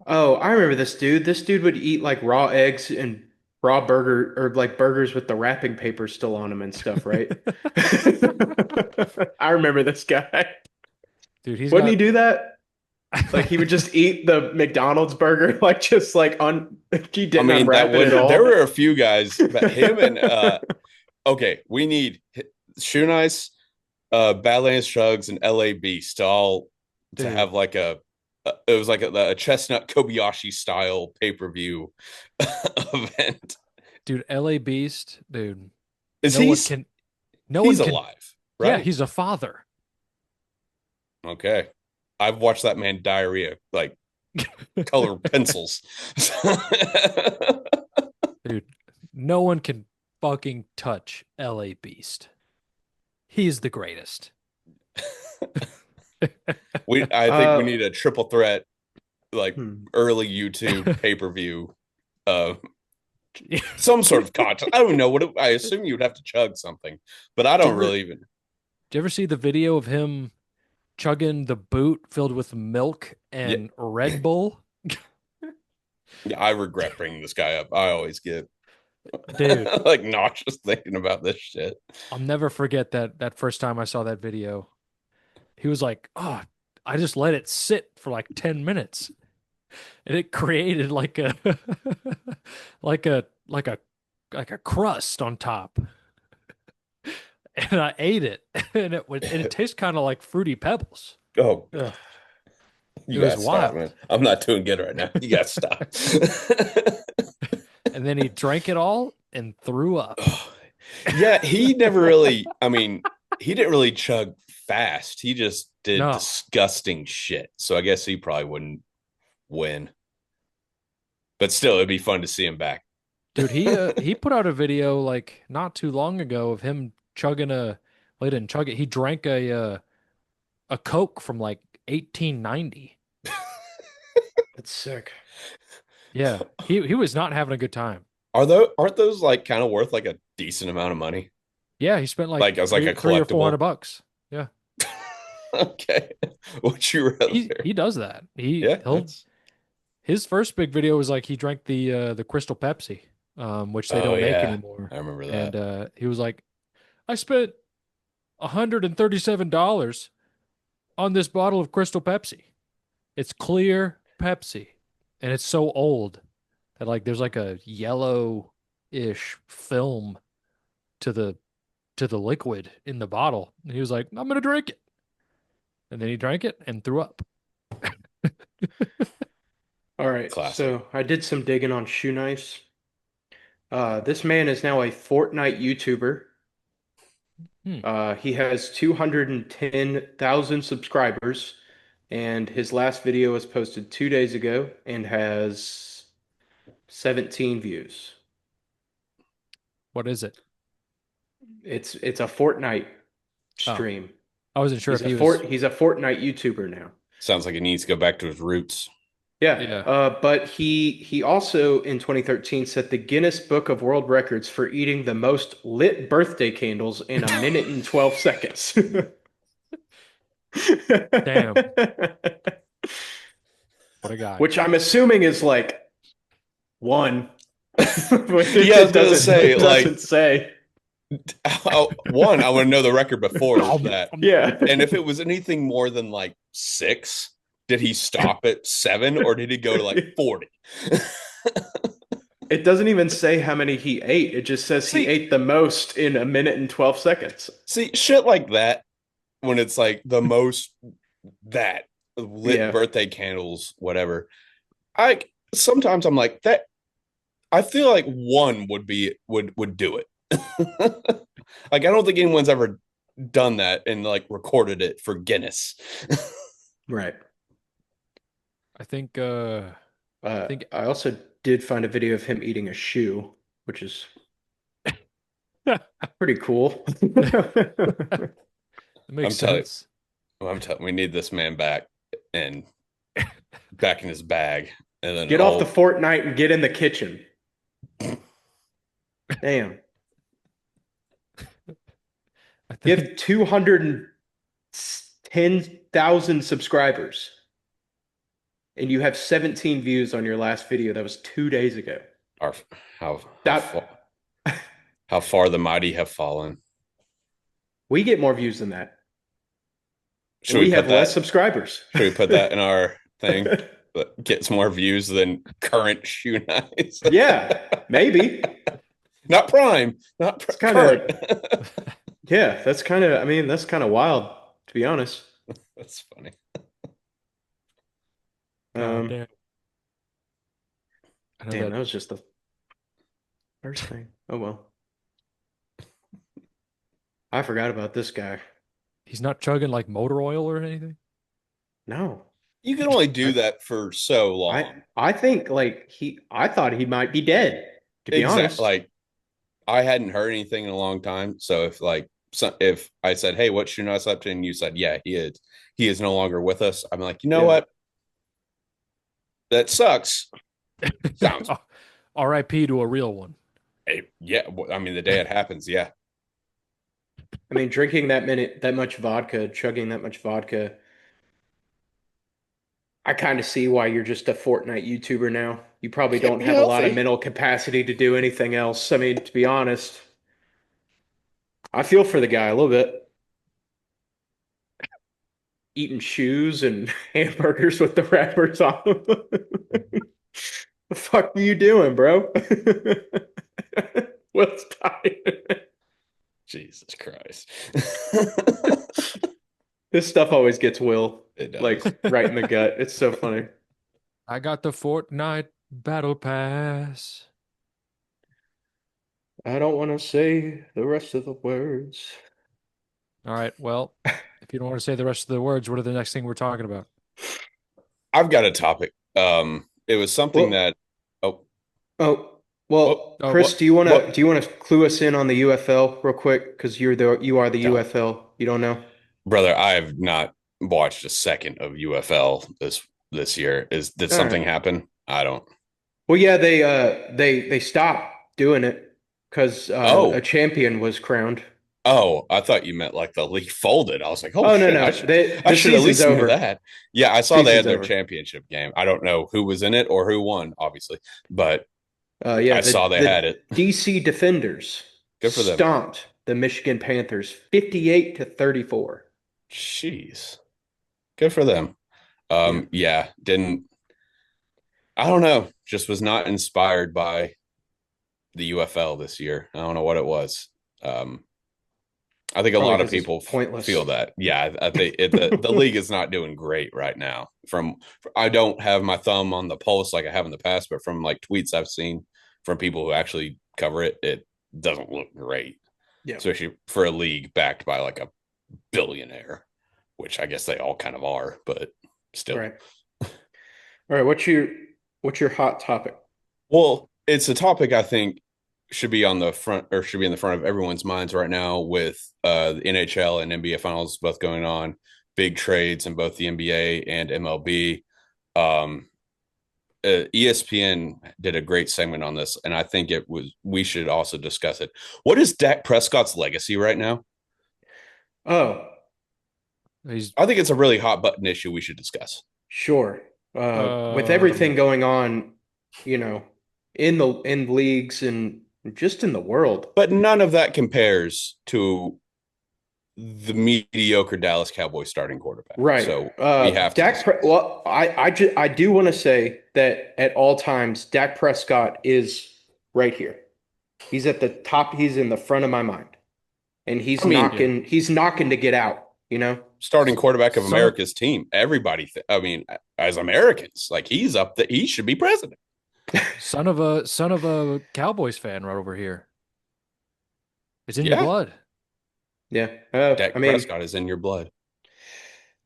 Oh, I remember this dude. This dude would eat like raw eggs and raw burger or like burgers with the wrapping paper still on them and stuff, right? I remember this guy. Dude, he's Wouldn't got he do that? Like he would just eat the McDonald's burger, like just like he I didn't mean, that unwrap it at would there all. were a few guys, but him and okay, we need Shoe Nice, Badlands Shrugs, and LA Beast all to Dude. have like it was like a Chestnut Kobayashi style pay-per-view event. Dude, LA Beast, dude. Is No one he's can no one he's can alive, Yeah, right? he's a father. Okay. I've watched that man diarrhea like color pencils. Dude, no one can fucking touch LA Beast. He's the greatest. I think we need a triple threat like Hmm. early YouTube pay-per-view some sort of content. I don't know I assume you'd have to chug something, but I don't really even. Did you ever see the video of him chugging the boot filled with milk Yeah. and Red Bull? Yeah, I regret bringing this guy up. I always get Dude, like nauseous thinking about this shit. I'll never forget that first time I saw that video. He was like, "Oh, I just let it sit for like 10 minutes." And it created like a like a like a like a crust on top. And I ate it and it tastes kind of like fruity pebbles. Oh, Ugh. you It was gotta stop, wild. man. I'm not doing good right now. You gotta stop. And then he drank it all and threw up. Yeah, he never really, I mean, he didn't really chug fast. He just did No. disgusting shit. So I guess he probably wouldn't win. But still, it'd be fun to see him back. Dude, he put out a video like not too long ago of him chugging well, he didn't chug it. He drank a Coke from like 1890. That's sick. Yeah. He was not having a good time. Aren't those like kind of worth like a decent amount of money? Yeah, he spent Like as like a three or collectible? $400. Yeah. Okay. Would you rather? He does that. Yeah, His first big video was like he drank the Crystal Pepsi, which they don't make yeah. anymore. I remember that. And he was like, I spent $137 on this bottle of Crystal Pepsi. It's clear Pepsi, and it's so old that like there's like a yellow-ish film to the liquid in the bottle. And he was like, I'm gonna drink it. And then he drank it and threw up. All right. Classic. So I did some digging on Shoe Nice. This man is now a Fortnite YouTuber. He has 210,000 subscribers, and his last video was posted 2 days ago and has 17 views. What is it? It's a Fortnite stream. I wasn't sure He's if he was. He's a Fortnite YouTuber now. Sounds like he needs to go back to his roots. Yeah. But he also in 2013 set the Guinness Book of World Records for eating the most lit birthday candles in a minute and 12 seconds. Damn. What a guy. Which I'm assuming is like one. Yeah, I was gonna say, it doesn't say. One, I want to know the record before that. Yeah. And if it was anything more than like 6, did he stop at 7 or did he go to like 40? It doesn't even say how many he ate. It just says he See, ate the most in a minute and 12 seconds. see, shit like that when it's like the most that lit Yeah. birthday candles, whatever. I sometimes I'm like that. I feel like one would do it. Like I don't think anyone's ever done that and like recorded it for Guinness. Right. I think I think I also did find a video of him eating a shoe, which is pretty cool. it makes I'm telling sense. I'm telling we need this man back and back in his bag. And then Get off the Fortnite and get in the kitchen. Damn. I You think have 210,000 subscribers, and you have 17 views on your last video. That was 2 days ago. our, That how far the mighty have fallen. we get more views than that. Should We we have put less that? subscribers. Should we put that in our thing? That gets more views than current shoe knives. Yeah, maybe. Not prime, not It's current. Yeah, that's that's kind of wild, to be honest. That's funny. God damn. I know Damn, that that was just the first thing. Oh well. I forgot about this guy. he's not chugging like motor oil or anything. No. You can only do I that for so long. I think I thought he might be dead, to be Exactly. honest. Like I hadn't heard anything in a long time. So if I said, "Hey, what shoe knife slept in?" You said, "Yeah, he is no longer with us." I'm like, you know Yeah. what? That sucks. Sounds. R.I.P. to a real one. Yeah. I mean, the day it happens, yeah. I mean, drinking that much vodka, chugging that much vodka, I kind of see why you're just a Fortnite YouTuber now. You probably Can't don't be have a lot of healthy. mental capacity to do anything else. I mean, to be honest, I feel for the guy a little bit. Eating shoes and hamburgers with the wrappers on them. The fuck are you doing, bro? What's tired? Jesus Christ. This stuff always gets Will It does. like right in the gut. It's so funny. I got the Fortnite Battle Pass. I don't want to say the rest of the words. All right. Well, if you don't want to say the rest of the words, what are the next thing we're talking about? I've got a topic. It was something Well, that oh oh, oh well, Oh, Chris, what do you want to clue us in on the UFL real quick? Because you are the don't UFL. You don't know? brother, I have not watched a second of UFL this year. Did All right. something happen? I don't. Well, yeah, they stopped doing it because a Oh, champion was crowned. oh, I thought you meant like the league folded. I was like, oh Oh no, shit, no, I the should at season's least know over. that. Yeah, I saw they had Season's their over. championship game. I don't know who was in it or who won, obviously, but Yeah, I saw they had the it. DC Defenders Good for them. stomped the Michigan Panthers 58-34. Jeez, good for them. Yeah, Yeah, didn't. I don't know. Just was not inspired by the UFL this year. I don't know what it was. Um, I think a probably lot of because it's people pointless. feel that. Yeah, I think the league is not doing great right now. I don't have my thumb on the pulse like I have in the past, but from like tweets I've seen from people who actually cover it, it doesn't look great, Yeah, especially for a league backed by like a billionaire, which I guess they all kind of are, but still. right. All right, what's your hot topic? Well, it's a topic I think should be on the front or should be in the front of everyone's minds right now with the NHL and NBA finals both going on, big trades in both the NBA and MLB. Um, ESPN did a great segment on this, and I think we should also discuss it. What is Dak Prescott's legacy right now? Oh, He's I think it's a really hot button issue we should discuss. sure. With um everything going on, you know, in leagues and just in the world. But none of that compares to the mediocre Dallas Cowboys starting quarterback. Right. So we have to discuss. Well, I do want to say that at all times, Dak Prescott is right here. He's at the top. He's in the front of my mind, and I mean, He's knocking to get out. You know, starting quarterback of Son of America's team. Everybody, I mean, as Americans, like he's up that he should be president. son of a Cowboys fan right over here. It's in your Yeah, blood. yeah. I Dak mean, Prescott is in your blood.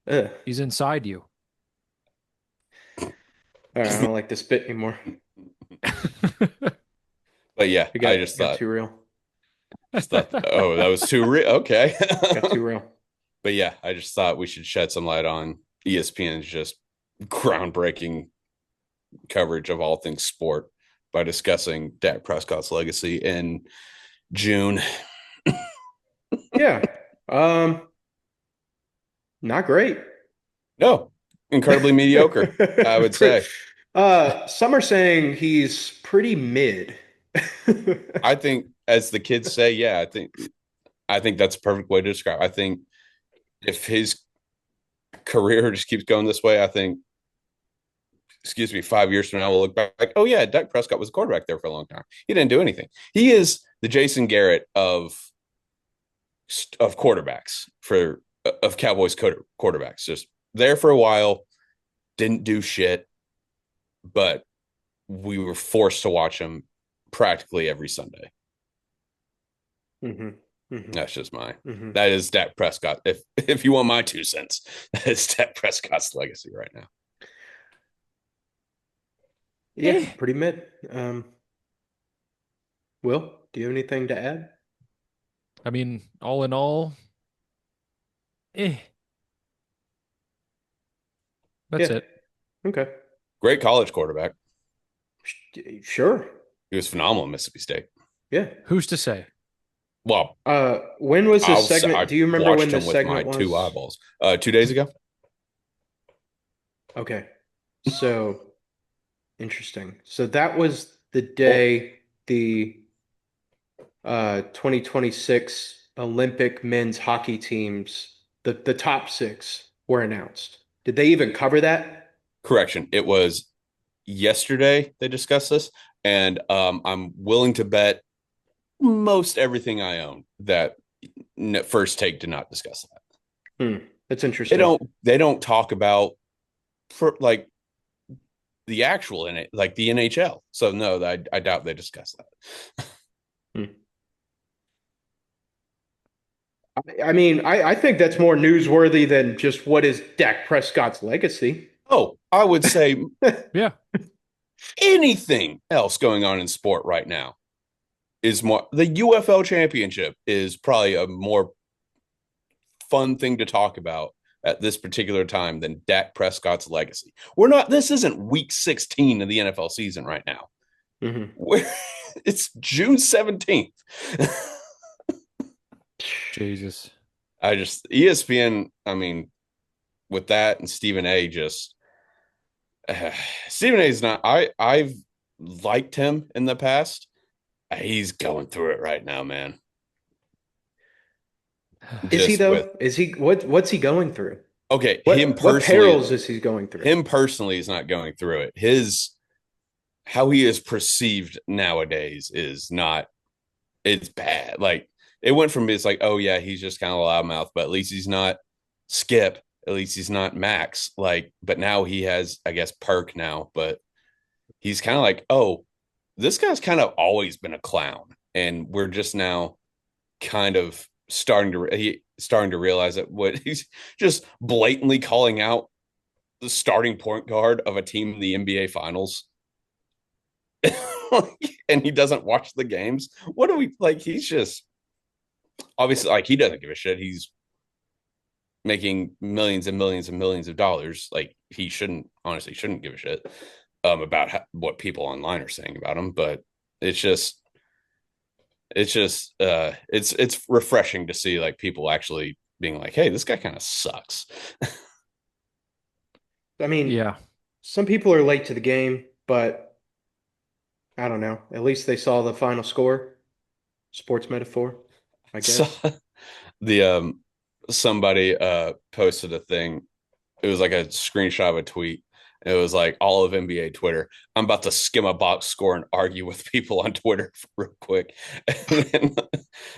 uh, He's inside you. all right, I don't like this bit anymore. But yeah, It I got just got thought, too real. oh, that was too real. Okay. Got too real. But yeah, I just thought we should shed some light on ESPN's just groundbreaking coverage of all things sport by discussing Dak Prescott's legacy in June. Yeah. Not great. No, incredibly mediocre, I would say. Some are saying he's pretty mid. I think, as the kids say, yeah, I think that's a perfect way to describe. I think if his career just keeps going this way, I think, excuse me, 5 years from now, we'll look back like, oh yeah, Dak Prescott was a quarterback there for a long time. He didn't do anything. He is the Jason Garrett of quarterbacks for of Cowboys quarterbacks. Just there for a while, didn't do shit, but we were forced to watch him practically every Sunday. Mhm, mhm, That's just mine. mhm. That is Dak Prescott. If you want my 2 cents, that is Dak Prescott's legacy right now. Yeah, pretty mid. Will, do you have anything to add? I mean, all in all, eh. That's Yeah. it. Okay. Great college quarterback. Sure. He was phenomenal at Mississippi State. Yeah. Who's to say? Well, When was this I segment? Do you remember when watched this him with my segment was? 2 eyeballs. 2 days ago. Okay. So interesting. So that was the day the 2026 Olympic men's hockey teams, the top six were announced. Did they even cover that? Correction. It was yesterday they discussed this, and I'm willing to bet most everything I own that First Take did not discuss that. That's interesting. They don't talk about for like the actual in it, like the NHL. So no, I doubt they discuss that. Hmm. I mean, I think that's more newsworthy than just what is Dak Prescott's legacy. Oh, I would say Yeah. anything else going on in sport right now is more. The UFL championship is probably a more fun thing to talk about at this particular time than Dak Prescott's legacy. This isn't week 16 of the NFL season right now. Mm-hmm. It's June 17th. Jesus. ESPN, I mean, with that and Stephen A, Stephen A is not, I've liked him in the past. He's going through it right now, man. Is he though? Is he what's he going through? Okay, What perils is he going through? Him personally is not going through it. How he is perceived nowadays is not, it's bad. Like it went from it's like, oh yeah, he's just kind of a loudmouth, but at least he's not Skip. At least he's not Max. Like, but now he has, I guess, Perk now, but he's kind of like, oh, this guy's kind of always been a clown, and we're just now kind of starting to realize that what he's just blatantly calling out the starting point guard of a team in the NBA finals. And he doesn't watch the games. What do we like? He's just obviously like he doesn't give a shit. He's making millions and millions and millions of dollars. Like he honestly shouldn't give a shit about what people online are saying about him. But it's refreshing to see like people actually being like, hey, this guy kind of sucks. I mean, Yeah. some people are late to the game, but I don't know. At least they saw the final score. Sports metaphor, I guess. So, somebody posted a thing. It was like a screenshot of a tweet. It was like all of NBA Twitter. I'm about to skim a box score and argue with people on Twitter real quick. And then,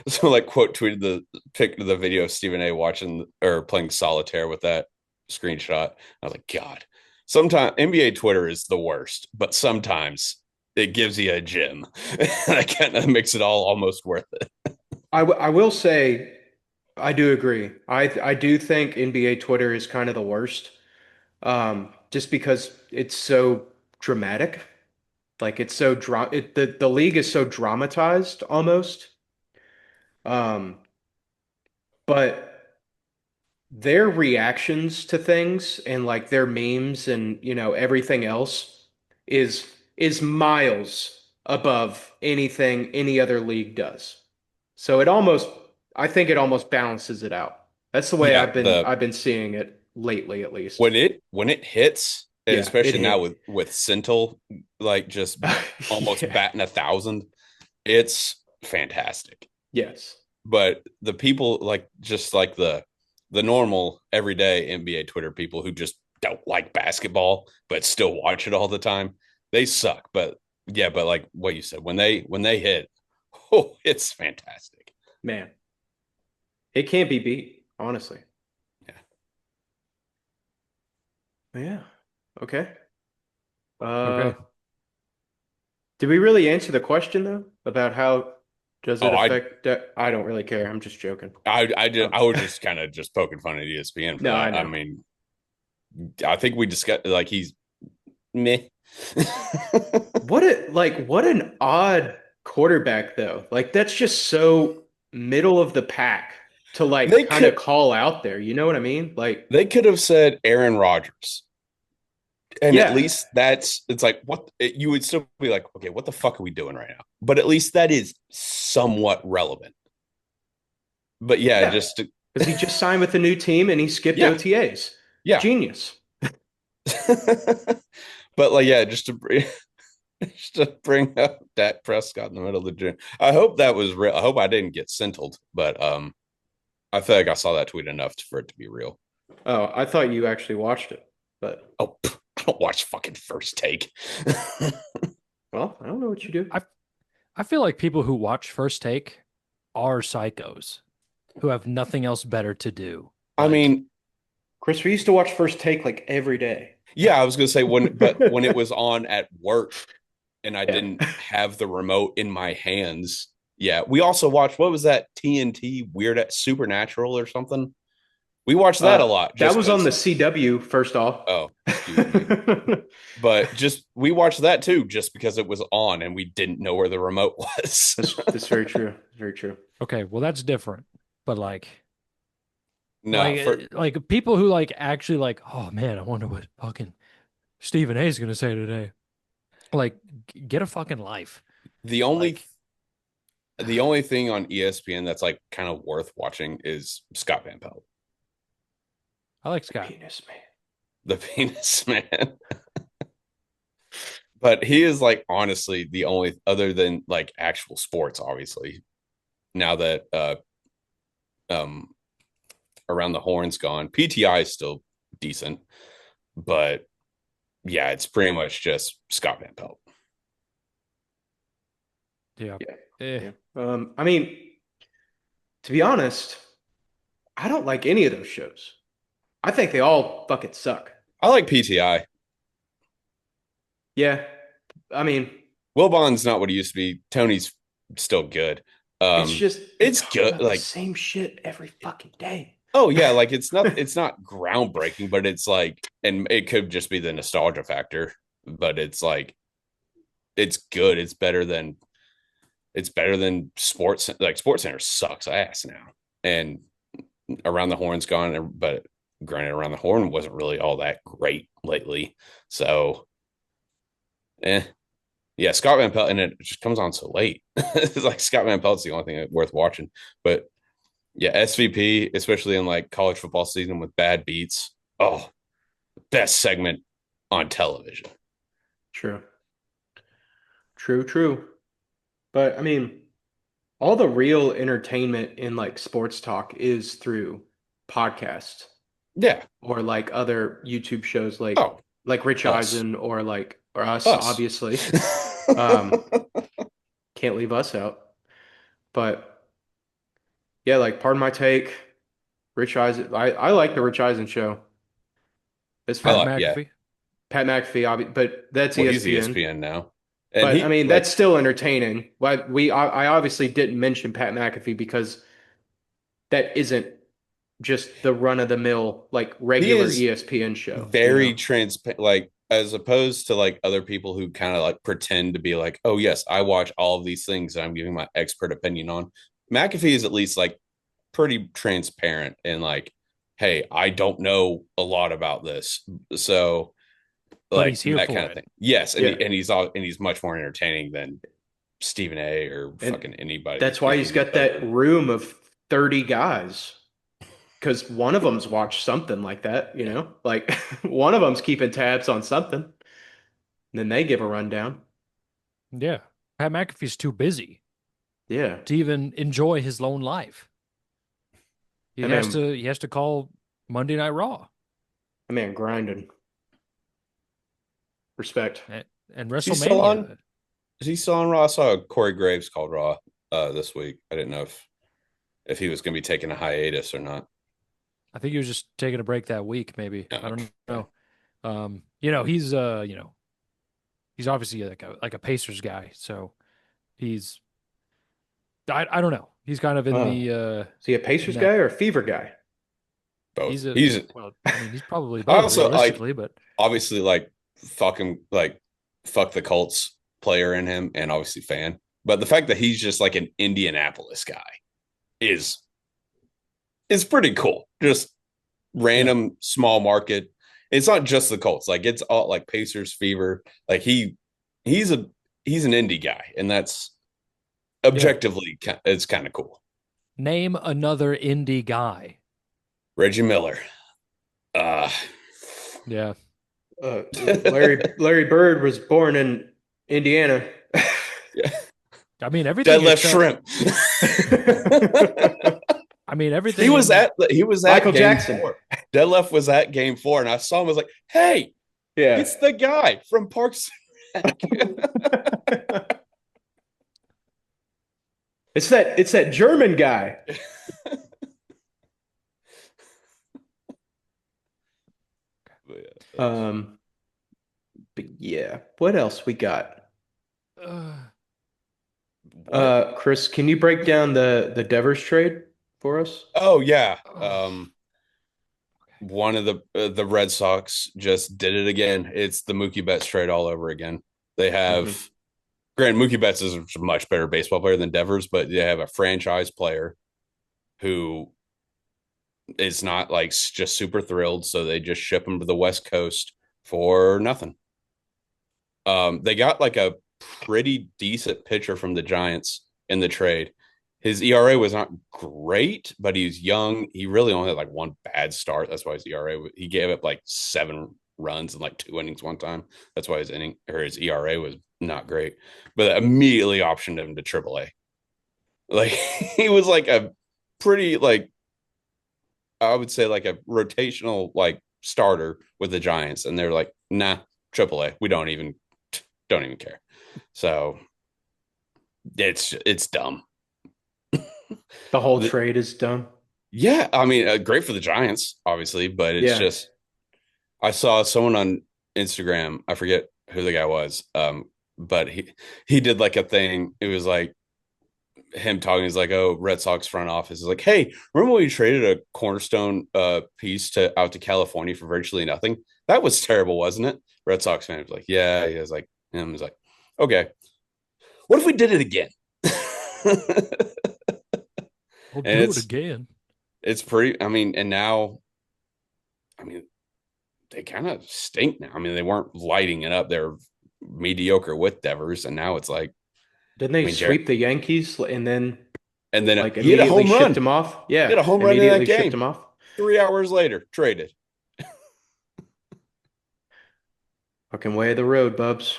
so like quote tweeted the video of Stephen A watching or playing solitaire with that screenshot. I was like, God, sometimes NBA Twitter is the worst, but sometimes it gives you a gem. That kind of makes it all almost worth it. I will say I do agree. I do think NBA Twitter is kind of the worst. Just because it's so dramatic. Like it's so the league is so dramatized almost. Um, but their reactions to things and like their memes and everything else is miles above anything any other league does. So I think it almost balances it out. That's the way Yeah, the I've been seeing it lately, at least. when it hits, and Yeah, it especially now hit. with Sintel like just almost Yeah. batting 1,000, it's fantastic. Yes. But the people like just like the normal everyday NBA Twitter people who just don't like basketball but still watch it all the time, they suck. But yeah, but like what you said, when they hit, oh, it's fantastic. Man, it can't be beat, honestly. Yeah. Yeah. Okay. Uh, Okay. did we really answer the question though about how does it Oh, affect I don't really care. I'm just joking. Um, I was just kind of just poking fun at ESPN for no, I that. I know. mean, I think we discussed like he's meh. What an odd quarterback though. Like that's just so middle of the pack to like they kind of could call out there. You know what I mean? Like, they could have said Aaron Rodgers, and at yeah. least that's it's like what you would still be like, okay, what the fuck are we doing right now? But at least that is somewhat relevant. But yeah, Yeah. just Because he just signed with a new team and he skipped yeah, OTAs. yeah. Genius. But like yeah, just to bring up Dak Prescott in the middle of the gym. I hope that was real. I hope I didn't get sentled, but I feel like I saw that tweet enough for it to be real. Oh, I thought you actually watched it, but Oh, I don't watch fucking First Take. well, I don't know what you do. I feel like people who watch First Take are psychos who have nothing else better to do. I Like, mean, Chris, we used to watch First Take like every day. yeah, I was gonna say but when it was on at work and I Yeah. didn't have the remote in my hands, yeah. We also watched what was that TNT Weird Supernatural or something. We watched that a lot That just was on the because. CW first off. Oh, excuse me. But just we watched that too just because it was on and we didn't know where the remote was. That's very true. Very true. okay, well that's different. But No, for like people who like actually like, oh man, I wonder what fucking Stephen A is gonna say today. Like, get a fucking life. the only Like, the only thing on ESPN that's like kind of worth watching is Scott Van Pelt, I like Scott. Penis man. the penis man. But he is like honestly the only other than like actual sports, obviously. Now that um around the horn's gone, PTI is still decent, but yeah, it's pretty much just Scott Van Pelt. Yeah. Yeah. Eh. Yeah. I mean, to be honest, I don't like any of those shows. I think they all fucking suck. I like PTI. Yeah. I mean, Wilbon's not what he used to be. Tony's still good. it's just they It's talk good. about the Like, same shit every fucking day. oh yeah, like it's not groundbreaking, but it's like, and it could just be the nostalgia factor, but it's like it's good. It's better than sports. Like Sports Center sucks ass now, and Around the Horn's gone. But granted, Around the Horn wasn't really all that great lately. So, eh, yeah, Scott Van Pelt, and it just comes on so late. It's like Scott Van Pelt's the only thing worth watching. But yeah, SVP, especially in like college football season with bad beats. Oh, best segment on television. True. True, true. But I mean, all the real entertainment in like sports talk is through podcasts Yeah. or like other YouTube shows like Oh, like Rich Us. Eisen or us, Us. obviously. Um, can't leave us out. But yeah, like pardon my take. Rich Eisen. I like the Rich Eisen show. It's I Pat fun. like, yeah. McAfee. Pat McAfee, but that's Well, he's ESPN. ESPN now. And But I he mean, like that's still entertaining. I obviously didn't mention Pat McAfee because that isn't just the run of the mill like he regular is ESPN show, you very know? transparent, like as opposed to like other people who kind of like pretend to be like, oh yes, I watch all of these things and I'm giving my expert opinion on. McAfee is at least like pretty transparent and like, hey, I don't know a lot about this. So But like he's here that kind for of it. thing. Yes, Yeah. and he's much more entertaining than Stephen A or And fucking anybody, that's why he's any got that other. room of 30 guys because one of them's watched something like that, you Yeah. know? Like one of them's keeping tabs on something, and then they give a rundown. Yeah. Pat McAfee's too busy Yeah. to even enjoy his lone life. That man, He has to call Monday Night Raw that man grinding. Respect. and Is he still on? WrestleMania. Is he still on Raw? I saw Corey Graves called Raw this week. I didn't know if he was going to be taking a hiatus or not. I think he was just taking a break that week, maybe. Oh, I don't okay. know. He's obviously like a Pacers guy, so he's I don't know. He's kind of in Oh, the is he a in Pacers that guy or a Fever guy? Both. he's a He's well, I mean, he's probably I both also like realistically, but obviously like fucking like fuck the Colts player in him and obviously fan. But the fact that he's just like an Indianapolis guy is is pretty cool. Just Yeah. random small market. It's not just the Colts. Like it's all like Pacers fever. Like he's a he's an indie guy, and that's yeah. objectively it's kind of cool. Name another indie guy. Reggie Miller. Uh Yeah. Larry Bird was born in Indiana. yeah. I mean everything Deadlift except shrimp. I mean everything He was at Michael game Jackson. 4. Deadlift was at game 4, and I saw him. I was like, hey, Yeah. it's the guy from Parks. It's that German guy. But yeah, Um, but yeah, what else we got? uh, what? Chris, can you break down the Devers trade for us? Oh yeah. oh, One of the Red Sox just did it again. It's the Mookie Betts trade all over again. They have, Hmm. granted, Mookie Betts is a much better baseball player than Devers, but they have a franchise player who is not like just super thrilled, so they just ship him to the West Coast for nothing. They got like a pretty decent pitcher from the Giants in the trade. His ERA was not great, but he's young. He really only had like one bad start. That's why his ERA, he gave up like 7 runs in like 2 innings one time. That's why his ERA was not great. But immediately optioned him to AAA. Like he was like a pretty like I would say like a rotational like starter with the Giants, and they're like, nah, AAA. We don't even care. So it's dumb. The whole trade is dumb. Yeah, I mean, great for the Giants, obviously, but it's Yeah. just I saw someone on Instagram. I forget who the guy was, but he did like a thing. It was like him talking. He's like, "Oh, Red Sox front office is like, hey, remember when we traded a cornerstone piece to out to California for virtually nothing? That was terrible, wasn't it?" Red Sox fan was like, "Yeah." He was like, him was like, "Okay, what if we did it again?" we'll And do it again. it's pretty. I mean, and now, I mean, they kind of stink now. I mean, they weren't lighting it up. They're mediocre with Devers, and now it's like, Didn't I they mean, Jared, sweep the Yankees and then and then like he hit a immediately home shipped run. him off? He hit Yeah, a home run in that immediately shipped game. him off. 3 hours later, traded. Fucking way of the road, Bubs.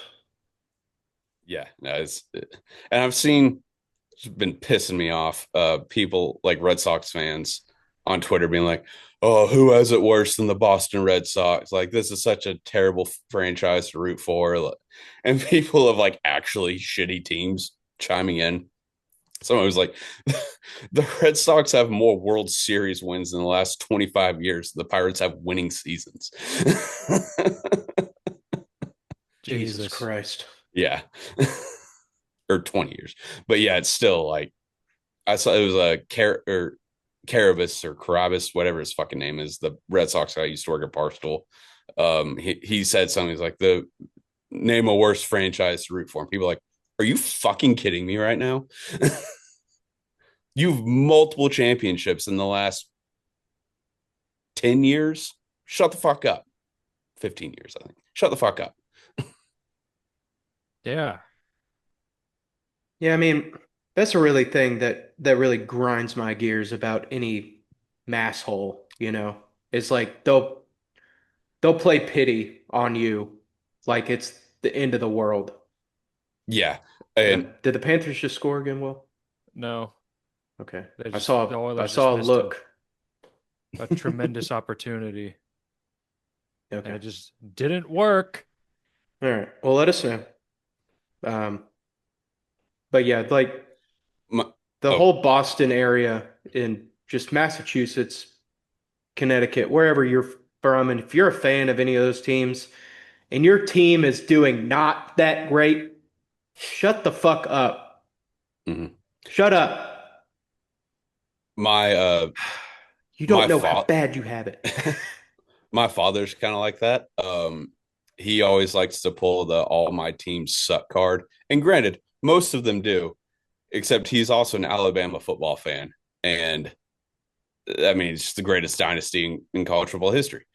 Yeah, no, and I've seen it's been pissing me off. People like Red Sox fans on Twitter being like, "Oh, who has it worse than the Boston Red Sox? Like, this is such a terrible franchise to root for." And people of like actually shitty teams chiming in. Someone was like, "The Red Sox have more World Series wins in the last 25 years. The Pirates have winning seasons." Jesus Christ. Yeah. Or 20 years. But yeah, it's still like I saw it was a Carabas or Carabas, whatever his fucking name is, the Red Sox guy used to work at Barstool. He said something. He's like, the name a worse franchise to root for. And people are like, are you fucking kidding me right now? You've multiple championships in the last 10 years. Shut the fuck up. 15 years, I think. Shut the fuck up. Yeah. Yeah, I mean, that's a really thing that really grinds my gears about any mass hole, you know. It's like they'll play pity on you like it's the end of the world. Yeah. And Did the Panthers just score again, Will? No. Okay. The I Oilers saw a just missed look. a tremendous opportunity. And Okay. it just didn't work. All right. Well, let us know. But yeah, like my, the oh, whole Boston area in just Massachusetts, Connecticut, wherever you're from, and if you're a fan of any of those teams and your team is doing not that great, shut the fuck up. mhm. Shut up. my You my don't know how fault. bad you have it. My father's kind of like that. He always likes to pull the all my teams suck card. And granted, most of them do, except he's also an Alabama football fan. And I mean, it's the greatest dynasty in college football history.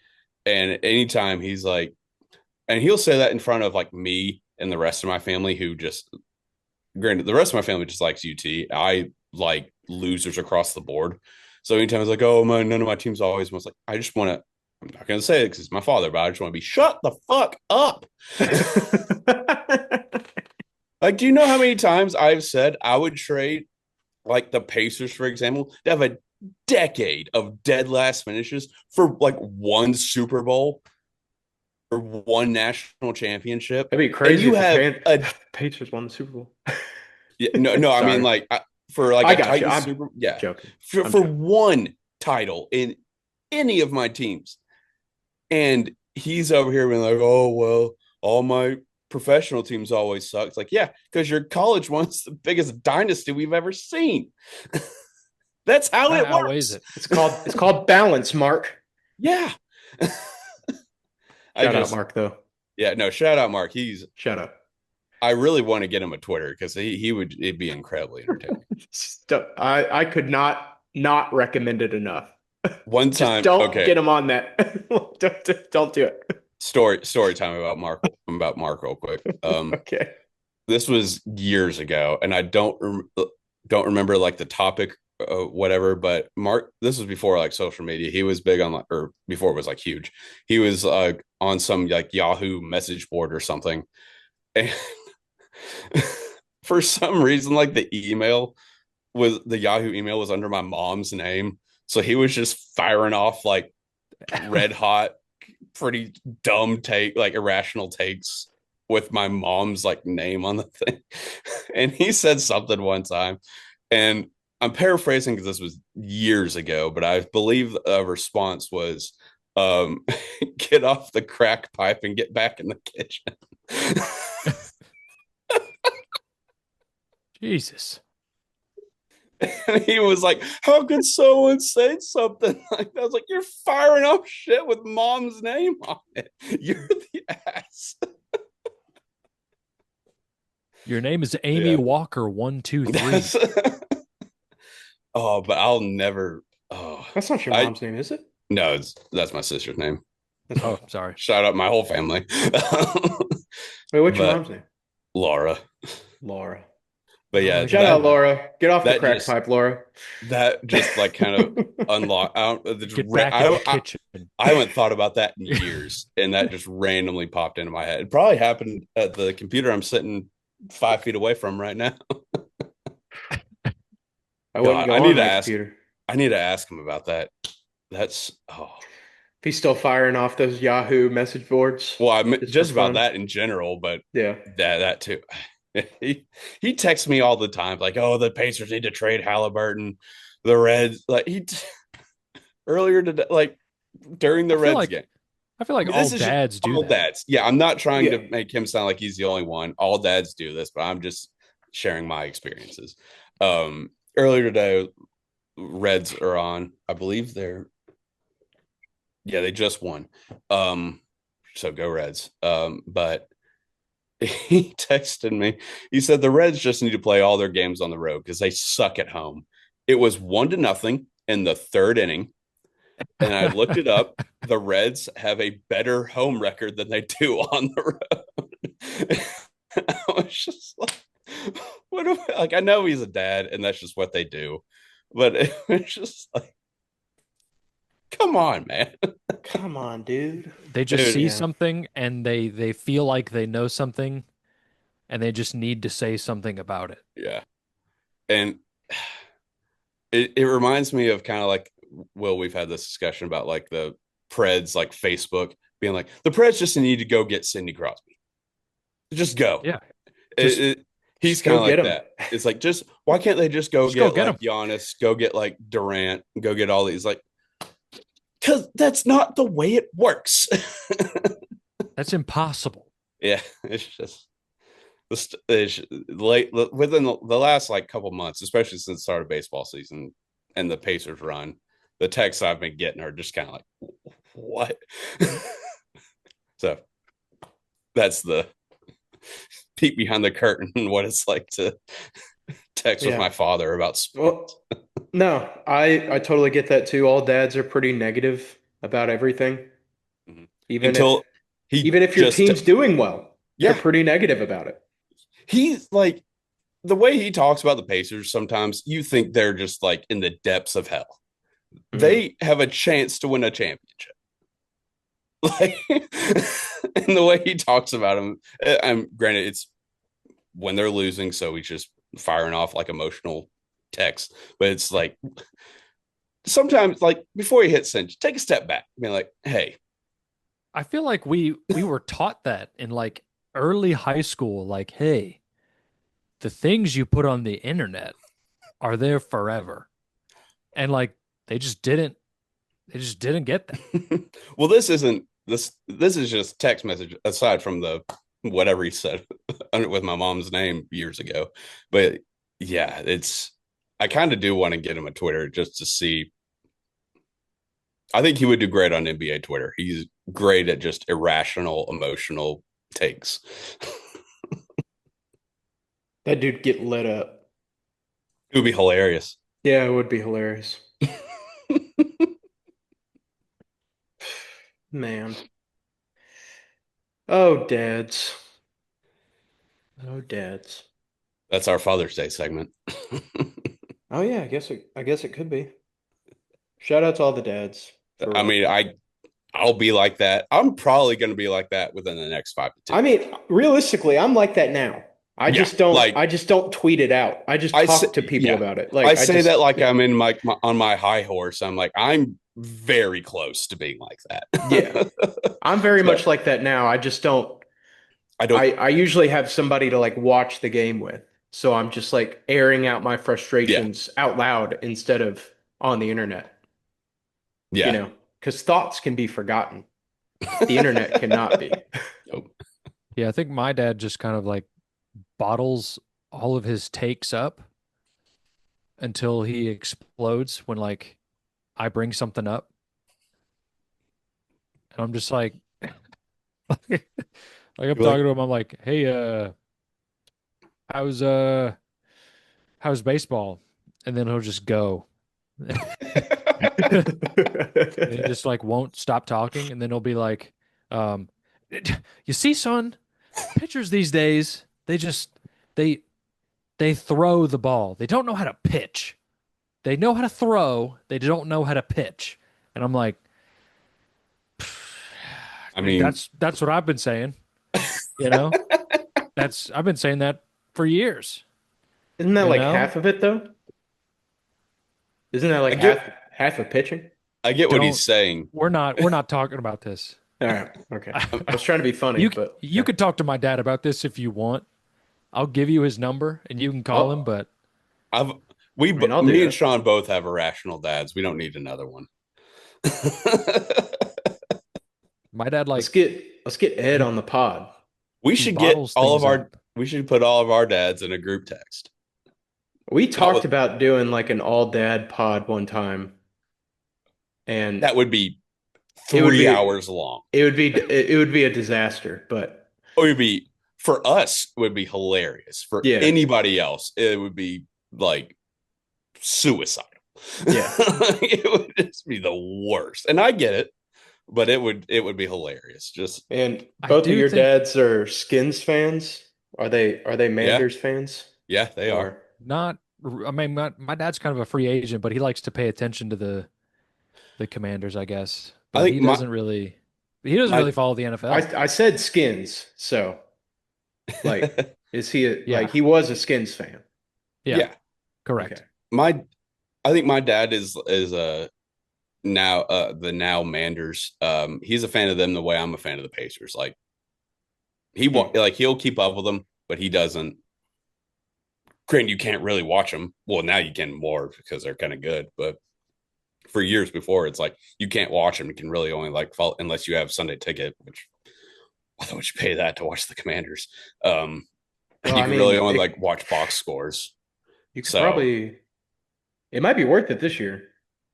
And anytime he's like, and he'll say that in front of like me and the rest of my family who just, granted, the rest of my family just likes UT. I like losers across the board. So anytime it's like, oh man, none of my teams always was like, I just want to, I'm not going to say it because it's my father, but I just want to be shut the fuck up. Like, do you know how many times I've said I would trade like the Pacers, for example, to have a decade of dead last finishes for like one Super Bowl or one national championship? That'd be And crazy you if have a the Patriots won the Super Bowl. no, I mean Sorry. like for like I a got you. Titans I'm Super, yeah, joking. I'm for joking. one title in any of my teams. And he's over here being like, oh, well, all my professional teams always suck. It's like, yeah, because your college one's the biggest dynasty we've ever seen. That's how That it outweighs works. it. It's called balance, Mark. Yeah. Shout out, Mark, though. Yeah, no, shout out, Mark. Shut up. I really want to get him a Twitter because it'd be incredibly entertaining. I could not recommend it enough. One Just time, don't okay, get him on that. Don't do it. story time about Mark real quick. Okay. This was years ago, and I don't remember like the topic, whatever. But Mark, this was before like social media. He was big on like, or before it was like huge. He was on some like Yahoo message board or something, and for some reason, like the Yahoo email was under my mom's name, so he was just firing off like red hot, pretty dumb like irrational takes with my mom's like name on the thing. And he said something one time, and I'm paraphrasing because this was years ago, but I believe a response was, get off the crack pipe and get back in the kitchen. Jesus. And he was like, how could someone say something like that? I was like, you're firing off shit with mom's name on it. You're the ass. Your name is Amy Yeah. Walker 123. Oh, but I'll never. Oh, That's not your mom's name, is it? No, that's my sister's name. Oh, sorry. Shout out my whole family. Wait, what's your But mom's name? Laura. Laura. But yeah, Shout out, Laura. Get off the that crack just pipe, Laura. that just like kind of unlocked. Get back in the kitchen. I haven't thought about that in years, and that just randomly popped into my head. It probably happened at the computer I'm sitting 5 feet away from right now. I wouldn't God, go I on need to that ask. computer. I need to ask him about that. That's If he's still firing off those Yahoo message boards well, I mean, just for just about fun. that in general, but Yeah. that too. He texts me all the time, like, "Oh, the Pacers need to trade Haliburton, the Reds." Like earlier today, like during I the feel Reds like game. I feel I like mean, all this is just dads do all that. dads. Yeah, I'm not trying Yeah. to make him sound like he's the only one. All dads do this, but I'm just sharing my experiences. Earlier today, Reds are on. I believe they just won. So go Reds. But he texted me. He said the Reds just need to play all their games on the road because they suck at home. It was 1-0 in the third inning, and I looked it up. The Reds have a better home record than they do on the road. I was just like, what do I, like? I know he's a dad, and that's just what they do, but it was just like, come on, man, Come on, dude. They just dude. see Yeah. something and they feel like they know something and they just need to say something about it. Yeah, and it reminds me of kind of like, well, we've had this discussion about like the Preds, like Facebook being like the Preds just need to go get Sidney Crosby, just go. Yeah. It, Just it, he's Just kind go of get like him. that. It's like, just why can't they just go go get get like him. Giannis, go get like Durant, go get all these, like, because that's not the way it works. That's impossible. Yeah, it's just it's late within the last like couple months, especially since the start of baseball season and the Pacers run. The texts I've been getting are just kind of like, what? So that's the peek behind the curtain, what it's like to text with Yeah. my father about sports. Well, no, I totally get that too. All dads are pretty negative about everything. Mhm. Even if Until he even if your just, team's doing well, they're yeah, pretty negative about it. he's like, the way he talks about the Pacers, sometimes you think they're just like in the depths of hell. Mhm. They have a chance to win a championship. Like, and the way he talks about them, I'm granted it's when they're losing, so he's just firing off like emotional texts. But it's like sometimes, like before you hit send, take a step back, be like, "Hey, I feel like we were taught that in like early high school, like, hey, the things you put on the internet are there forever. And like they just didn't get that. well, this isn't this. This is just text message aside from the whatever he said with my mom's name years ago. But yeah, it's. I kind of do want to get him a Twitter just to see. I think he would do great on NBA Twitter. He's great at just irrational, emotional takes. That dude get lit up. It would be hilarious. Yeah, it would be hilarious. Man. Oh, dads. Oh, dads. That's our Father's Day segment. Oh yeah, I guess it could be. Shout out to all the dads for I real. mean, I'll be like that. I'm probably going to be like that within the next 5 to 10. I mean, realistically, I'm like that now. Yeah, like I just don't tweet it out. I just talk to people yeah, about it. I Like I say that just like yeah. I'm in on my high horse. I'm like, I'm very close to being like Yeah. that. I'm very So much like that now. I just don't I don't. I usually have somebody to like watch the game with. So I'm just like airing out my Yeah, frustrations out loud instead of on the internet, yeah. because thoughts can be forgotten. The internet cannot be. Nope. Yeah, I think my dad just kind of like bottles all of his takes up until he explodes when like I bring something up. And I'm just like like I'm You're talking to him, I'm like, hey, how's uh how's baseball? And then he'll just go. And he just like won't stop talking. And then he'll be like, um, you see, son, pitchers these days, they they throw the ball. They don't know how to pitch. They know how to throw. They don't know how to pitch. And I'm like, I mean, that's what I've been saying. You know, that's I've been saying that for years. Isn't that You like know, half of it though? Isn't that I like get half of pitching? I get what he's Don't. saying. We're not talking about this. All right. Okay. I was trying to be funny, but You okay. could talk to my dad about this if you want. I'll give you his number and you can call him, Oh, but I've I mean, I'll do me and that. Sean both have irrational dads. We don't need another one. my dad Let's get Ed he on the pod. he bottles things up. We should put all of our dads in a group text. We Not talked with about doing like an all dad pod one time, and that would be it would 3 hours long. it would be a disaster. But It would be for us, it would be hilarious. For yeah, anybody else, it would be like suicidal. yeah. It would just be the worst. And I get it, but it would be hilarious. Just And I both of do your think dads are Skins fans. Are they yeah, Manders fans? yeah, they are. Or not. I mean, my dad's kind of a free agent, but he likes to pay attention to the Commanders, I guess. I But think he doesn't my really follow the I NFL. I said Skins, so like is Yeah, he was a Skins fan? yeah, yeah, Okay. correct. my I think my dad is a now the now Manders. He's a fan of them the way I'm a fan of the Pacers. Like Hmm. he'll keep up with them, but he doesn't. Granted, you can't really watch them. Well, now you can more because they're kind of good, but for years before, it's like you can't watch them. You can really only like follow unless you have Sunday ticket, which why would you pay that to watch the Commanders? Well, You I can really mean, only like watch box scores. you could So, probably it might be worth it this year, to be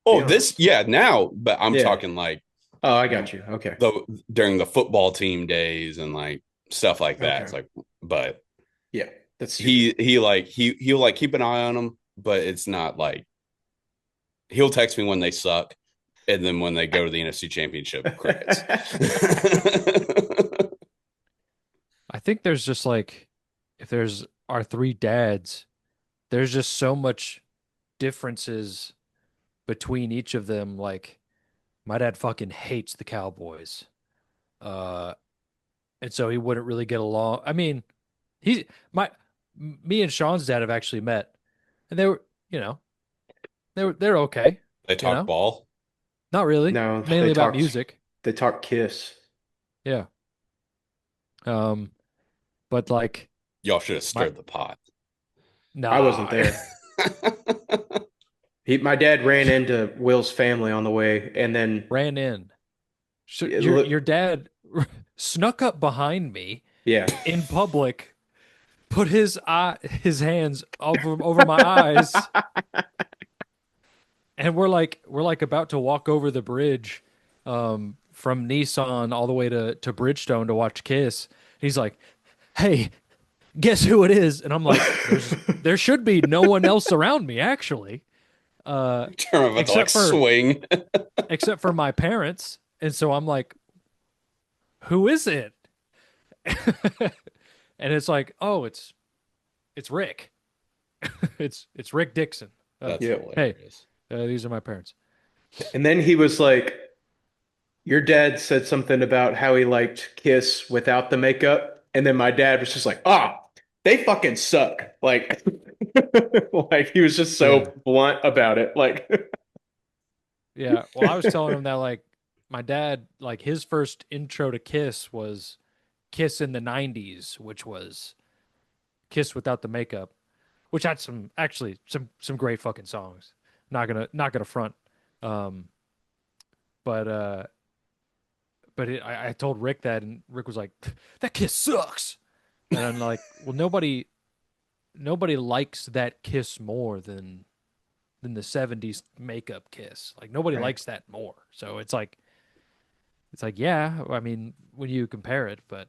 oh, this honest. yeah now, but I'm Yeah. talking like Oh, I got you. Okay. the during the football team days and like stuff like that. It's Okay. like, but Yeah, that's stupid. he'll like keep an eye on them, but it's not like he'll text me when they suck, and then when they go to the NFC Championship, crickets. I think there's just like if there's our three dads, there's just so much differences between each of them. Like my dad fucking hates the Cowboys. Uh, and so he wouldn't really get along. I mean, he my me and Sean's dad have actually met, and they were, they're okay, They you talk know, ball. not really, No, mainly about music. they talked Kiss. Yeah. Um, but like Y'all should have my stirred the pot. I wasn't nah there. My dad ran into Will's family on the way, and then ran in. So your look, dad snuck up behind me yeah. in public, put his hands over my eyes, and we're like about to walk over the bridge from Nissan all the way to Bridgestone to watch Kiss. He's like, "Hey, guess who it is?" And I'm like, there should be no one else around me actually, Turn about to like except for swing. except for my parents. And so I'm like, "Who is it?" And it's like, "Oh, it's Rick. It's Rick Dixon." That's Yeah. Hey, hilarious. these are my parents. And then he was like, your dad said something about how he liked Kiss without the makeup. And then my dad was just like, they fucking suck. Like, like he was just Yeah. so blunt about it. Like, Yeah. Well, I was telling him that like my dad, like his first intro to Kiss was Kiss in the 90s, which was Kiss without the makeup, which had some great fucking songs. Not gonna front. Um, but I told Rick that, and Rick was like, "That Kiss sucks," and I'm like, "Well, nobody likes that Kiss more than the '70s makeup Kiss. Like nobody right. likes that more." So it's like yeah, I mean when you compare it, but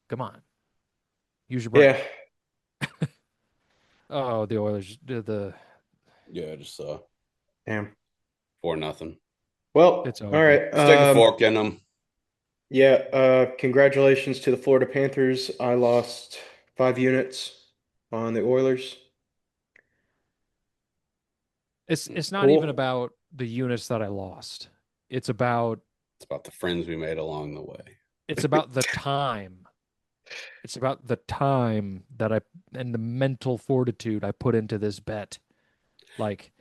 come on, use your brain. Yeah. Oh, the Oilers, the Yeah, just Damn. 4-0. Well, it's all over. right. Stick a fork in them. Yeah. Congratulations to the Florida Panthers. I lost 5 units on the Oilers. It's not even Cool. about the units that I lost. It's about It's about the friends we made along the way. it's about the time. It's about the time that I and the mental fortitude I put into this bet. Like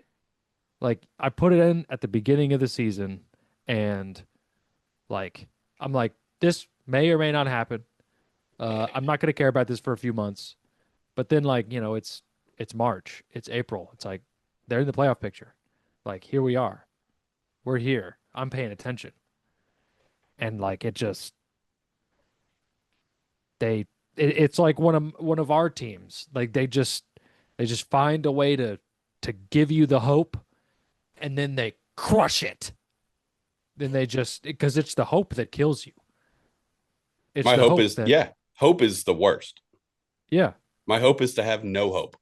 Like I put it in at the beginning of the season, and like I'm like, this may or may not happen. I'm not gonna care about this for a few months, but then like it's March, it's April, it's like they're in the playoff picture. Like here we are, we're here. I'm paying attention, and like it just it's like one of our teams. Like they just find a way to give you the hope, and then they crush it. Then they just because it's the hope that kills you. It's My the hope hope is, that yeah, hope is the worst. yeah, My hope is to have no hope.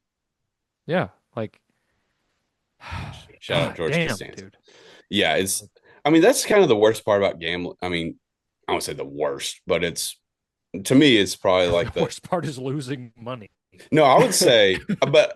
yeah, like Shout out God George damn, Costanza. dude. Yeah, I mean, that's kind of the worst part about gambling. I mean, I won't say the worst, but to me, it's probably The like worst part is losing money. no, I would say, but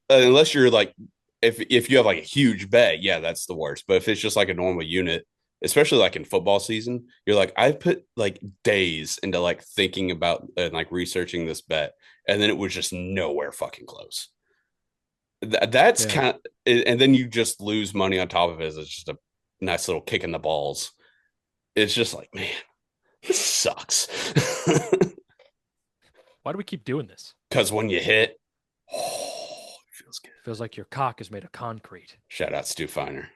unless you're like, if you have like a huge bet, yeah, that's the worst. But if it's just like a normal unit, especially like in football season, you're like, I put like days into like thinking about and like researching this bet, and then it was just nowhere fucking close. That's Yeah. kind of, and then you just lose money on top of it. It's just a nice little kick in the balls. It's just like, man, this sucks. Why do we keep doing this? Because when you hit, oh, it feels good. Feels like your cock is made of concrete. Shout out Stu Finer.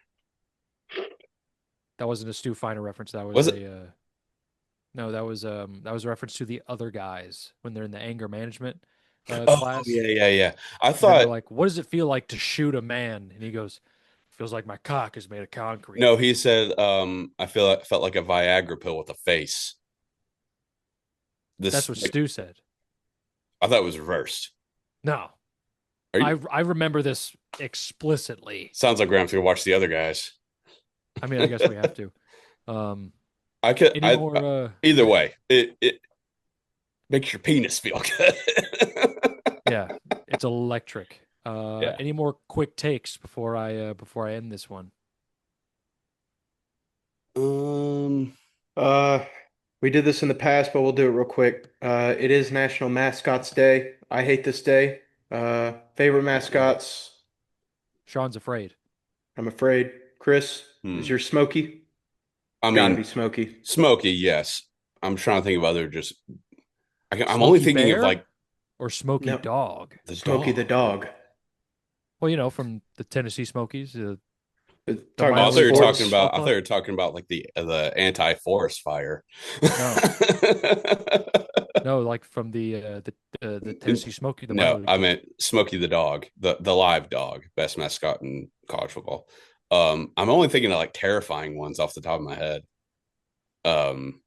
That wasn't a Stu Finer reference. That was, Was it? no, that was a reference to the other guys when they're in the anger management Oh, class. yeah. I And then they're thought, like, "What does it feel like to shoot a man?" And he goes, "Feels like my cock is made of concrete." no, he said, felt like a Viagra pill with a face. That's This, what like, Stu said. I thought it was reversed. No, Are you, I remember this explicitly. sounds like we're going to have to watch the other guys. I mean, I guess we have to. Um, I could, any more? either way, it makes your penis feel good. Yeah, it's electric. Yeah. Any more quick takes before I end this one? Um, Uh, we did this in the past, but we'll do it real quick. It is National Mascots Day. I hate this day. Favorite mascots? Sean's afraid. I'm afraid. Chris, is your Smokey? I It's got to mean, be Smokey. Smokey, yes. I'm trying to think of other just. I'm only Smokey thinking of Bear like or Smokey No, Dog. the Smokey dog. the dog. Well, from the Tennessee Smokies, the Talking Oh, I about thought you were talking sports. about. I thought you were talking about like the anti-forest fire. No, no, like from the Tennessee Smoky, the minor No, league I team. meant Smokey the dog, the live dog, best mascot in college football. I'm only thinking of like terrifying ones off the top of my head. Um,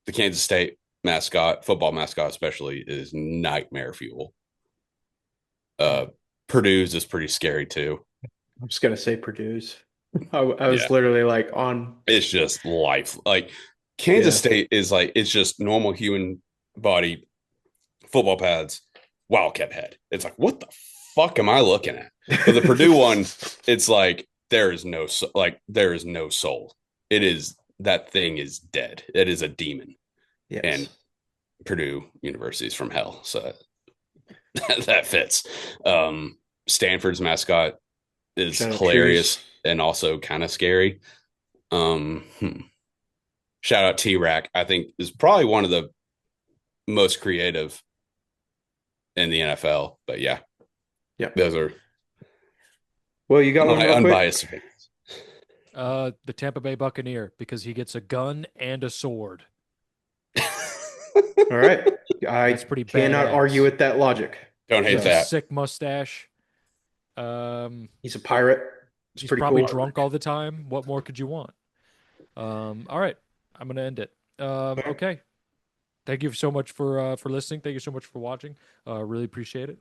the Kansas State mascot, football mascot especially, is nightmare fuel. Purdue's is pretty scary too. I'm just gonna say Purdue's. I was Yeah, literally like on. it's just life. Like Kansas Yeah. State is like it's just normal human body, football pads, wildcat head. It's like what the fuck am I looking at? But the Purdue one, it's like there is no soul. It is that thing is dead. It is a demon. Yes. And Purdue University is from hell, so that fits. Stanford's mascot is Shout out hilarious Trees. and also kind of scary. Um, hmm. Shout out T-Rack. I think is probably one of the most creative in the NFL. But yeah, Yeah. those are Well, you got one my real quick? unbiased opinions. The Tampa Bay Buccaneer because he gets a gun and a sword. All right. I That's pretty cannot badass. argue with that logic. Don't hate He has a that. sick mustache. He's a pirate. It's He's pretty probably cool. drunk all the time. What more could you want? All right, I'm gonna end it. Okay. Thank you so much for listening. Thank you so much for watching. Really appreciate it.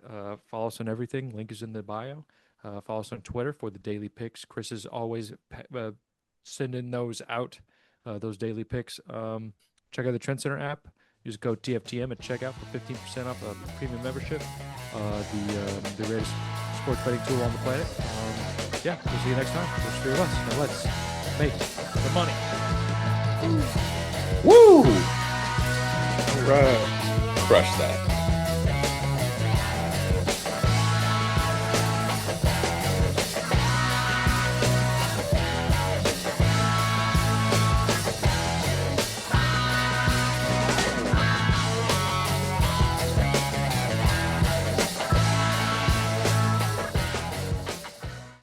Follow us on everything. Link is in the bio. Follow us on Twitter for the daily picks. Chris is always sending those out, those daily picks. Check out the Trend Center app. Use code TFTM at checkout for 15% off a premium membership. The greatest sports betting tool on the planet. Yeah, we'll see you next time. There's three of us. Now let's make the money. Woo! All right. Crush that.